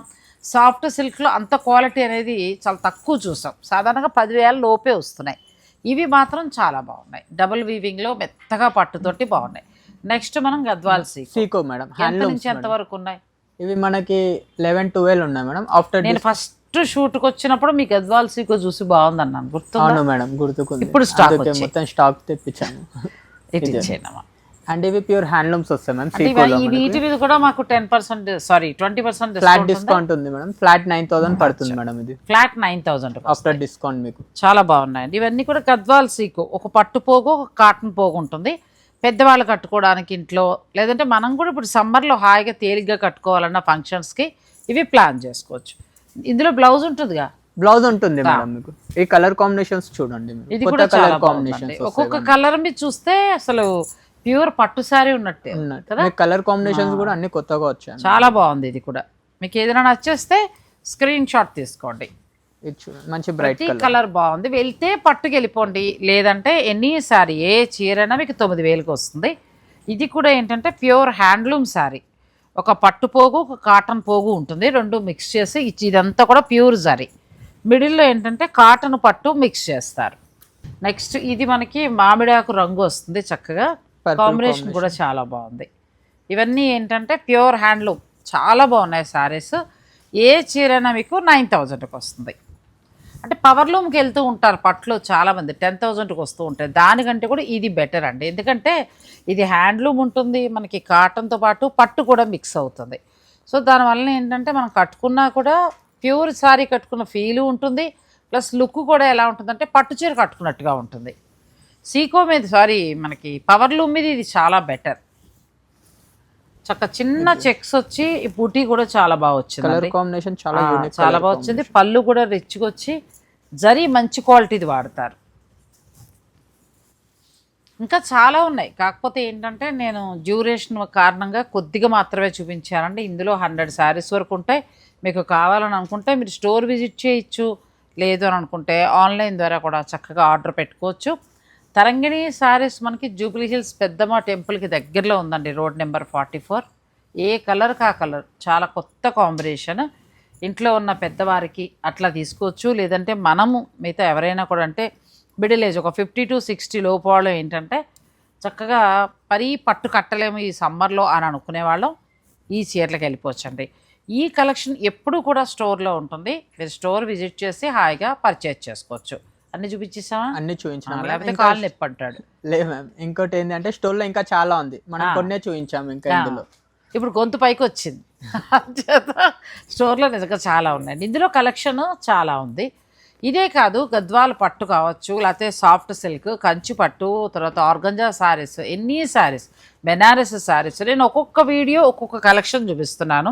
సాఫ్ట్ సిల్క్లో అంత క్వాలిటీ అనేది చాలా తక్కువ చూసాం. సాధారణంగా 10,000 లోపే వస్తున్నాయి. ఇవి మాత్రం చాలా బాగున్నాయి. డబుల్ వీవింగ్లో మెత్తగా పట్టుతోటి బాగున్నాయి. నెక్స్ట్ మనం గద్వాల్ సీకో మేడం. ఎంత నుంచి ఎంత వరకు ఉన్నాయి? ఇవి మనకి 11-12 ఉన్నాయి మేడం. ఆఫ్టర్ నేను ఫస్ట్ షూట్కి వచ్చినప్పుడు మీ గద్వాల్ సీకో చూసి బాగుంది అన్నాను, గుర్తుంది మేడం? గుర్తుకుంది. ఇప్పుడు స్టాక్ మొత్తం స్టాక్ తెప్పించాను. అండ్ ఇవి ప్యూర్ హ్యాండ్లూమ్స్ వస్తాయి మ్యామ్. వీటి మీద కూడా మాకు 20% ఫ్లాట్ డిస్కౌంట్ ఉంది మేడం. ఫ్లాట్ 9,000 పడుతుంది మేడం. ఇది ఫ్లాట్ 9,000 ఆఫ్టర్ డిస్కౌంట్ మీకు. చాలా బాగున్నాయండి ఇవన్నీ కూడా. గద్వాల్ సీకో ఒక పట్టు పోగు, ఒక కాటన్ పోగు ఉంటుంది. పెద్దవాళ్ళు కట్టుకోవడానికి ఇంట్లో, లేదంటే మనం కూడా ఇప్పుడు సమ్మర్లో హాయిగా తేలిగ్గా కట్టుకోవాలన్న ఫంక్షన్స్కి ఇవి ప్లాన్ చేసుకోవచ్చు. ఇందులో బ్లౌజ్ ఉంటుందిగా? బ్లౌజ్ ఉంటుంది మేడం మీకు. ఈ కలర్ కాంబినేషన్స్ చూడండి. ఇది కూడా కలర్ కాంబినేషన్స్, ఒక్కొక్క కలర్ మీద చూస్తే అసలు ప్యూర్ పట్టు సారీ ఉన్నట్టే కదా. కలర్ కాంబినేషన్స్ కూడా అన్ని కొత్తగా వచ్చాయి. చాలా బాగుంది. ఇది కూడా మీకు ఏదైనా నచ్చేస్తే స్క్రీన్ షాట్ తీసుకోండి. మంచి బ్రైట్ కలర్ బాగుంది. వెళ్తే పట్టుకు వెళ్ళిపోండి, లేదంటే ఎనీ సారీ ఏ చీరైనా మీకు 9,000కి వస్తుంది. ఇది కూడా ఏంటంటే ప్యూర్ హ్యాండ్లూమ్ సారీ. ఒక పట్టు పోగు, ఒక కాటన్ పోగు ఉంటుంది, రెండు మిక్స్ చేసి ఇదంతా కూడా ప్యూర్ జరీ. మిడిల్లో ఏంటంటే కాటన్ పట్టు మిక్స్ చేస్తారు. నెక్స్ట్ ఇది మనకి మామిడాకు రంగు వస్తుంది చక్కగా. కాంబినేషన్ కూడా చాలా బాగుంది. ఇవన్నీ ఏంటంటే ప్యూర్ హ్యాండ్లూమ్, చాలా బాగున్నాయి శారీస్. ఏ చీరైనా మీకు 9,000కి వస్తుంది. అంటే పవర్లూమ్కి వెళ్తూ ఉంటారు పట్లు చాలామంది 10,000కి వస్తూ ఉంటాయి. దానికంటే కూడా ఇది బెటర్ అండి, ఎందుకంటే ఇది హ్యాండ్లూమ్ ఉంటుంది, మనకి కాటన్తో పాటు పట్టు కూడా మిక్స్ అవుతుంది. సో దానివల్ల ఏంటంటే మనం కట్టుకున్నా కూడా ప్యూర్ సారీ కట్టుకున్న ఫీలు ఉంటుంది, ప్లస్ లుక్ కూడా ఎలా ఉంటుందంటే పట్టు చీర కట్టుకున్నట్టుగా ఉంటుంది. సీకో మీద మనకి పవర్లూమ్ మీద ఇది చాలా బెటర్. చక్క చిన్న చెక్స్ వచ్చి ఈ బూటీ కూడా చాలా బాగా వచ్చింది, కలర్ కాంబినేషన్ చాలా యూనిక్, చాలా బాగా వచ్చింది. పళ్ళు కూడా రిచ్గా వచ్చి జరీ మంచి క్వాలిటీది వాడతారు. ఇంకా చాలా ఉన్నాయి, కాకపోతే ఏంటంటే నేను డ్యూరేషన్ కారణంగా కొద్దిగా మాత్రమే చూపించానండి. ఇందులో 100 శారీస్ వరకు ఉంటాయి. మీకు కావాలని అనుకుంటే మీరు స్టోర్ విజిట్ చేయొచ్చు, లేదు అని అనుకుంటే ఆన్లైన్ ద్వారా కూడా చక్కగా ఆర్డర్ పెట్టుకోవచ్చు. తరంగిణి శారీస్ మనకి జూబ్లీ హిల్స్ పెద్దమ్మ టెంపుల్కి దగ్గరలో ఉందండి, రోడ్ నెంబర్ 44. ఏ కలర్ కా కలర్, చాలా కొత్త కాంబినేషన్. ఇంట్లో ఉన్న పెద్దవారికి అట్లా తీసుకోవచ్చు, లేదంటే మనము మిగతా ఎవరైనా కూడా అంటే మిడిల్ ఏజ్ ఒక 50 to 60 లోపు వాళ్ళు ఏంటంటే చక్కగా పరీ పట్టు కట్టలేము ఈ సమ్మర్లో అని అనుకునేవాళ్ళం ఈ చీరలకు వెళ్ళిపోవచ్చండి. ఈ కలెక్షన్ ఎప్పుడూ కూడా స్టోర్లో ఉంటుంది, మీరు స్టోర్ విజిట్ చేసి హాయిగా పర్చేజ్ చేసుకోవచ్చు. అన్ని చూపించేసామా? అన్ని చూపించాము, లేకపోతే కాళ్ళు నొప్పి అంటాడు. లేదు మ్యామ్, ఇంకోటి ఏంటంటే స్టోర్లో ఇంకా చాలా ఉంది, మనం కొన్నే చూపించాము ఇంకా ఇందులో. ఇప్పుడు గొంతు పైకి వచ్చింది, స్టోర్లో నిజంగా చాలా ఉన్నాయండి. ఇందులో కలెక్షన్ చాలా ఉంది. ఇదే కాదు, గద్వాల పట్టు కావచ్చు, లేకపోతే సాఫ్ట్ సిల్క్, కంచి పట్టు, తర్వాత ఆర్గంజా శారీస్, ఎన్ని శారీస్, బెనారస్ శారీస్, నేను ఒక్కొక్క వీడియో ఒక్కొక్క కలెక్షన్ చూపిస్తున్నాను.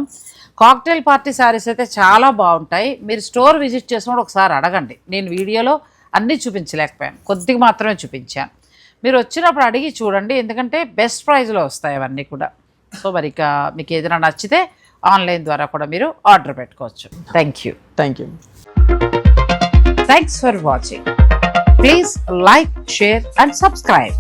కాక్టైల్ పార్టీ శారీస్ అయితే చాలా బాగుంటాయి. మీరు స్టోర్ విజిట్ చేసినప్పుడు ఒకసారి అడగండి, నేను వీడియోలో అన్నీ చూపించలేకపోయాను, కొద్దిగా మాత్రమే చూపించాను. మీరు వచ్చినప్పుడు అడిగి చూడండి, ఎందుకంటే బెస్ట్ ప్రైస్లో వస్తాయి అవన్నీ కూడా. సో మరి ఇక మీకు ఏదైనా నచ్చితే ఆన్లైన్ ద్వారా కూడా మీరు ఆర్డర్ పెట్టుకోవచ్చు. Thank you. Thanks for watching. Please like, share and subscribe.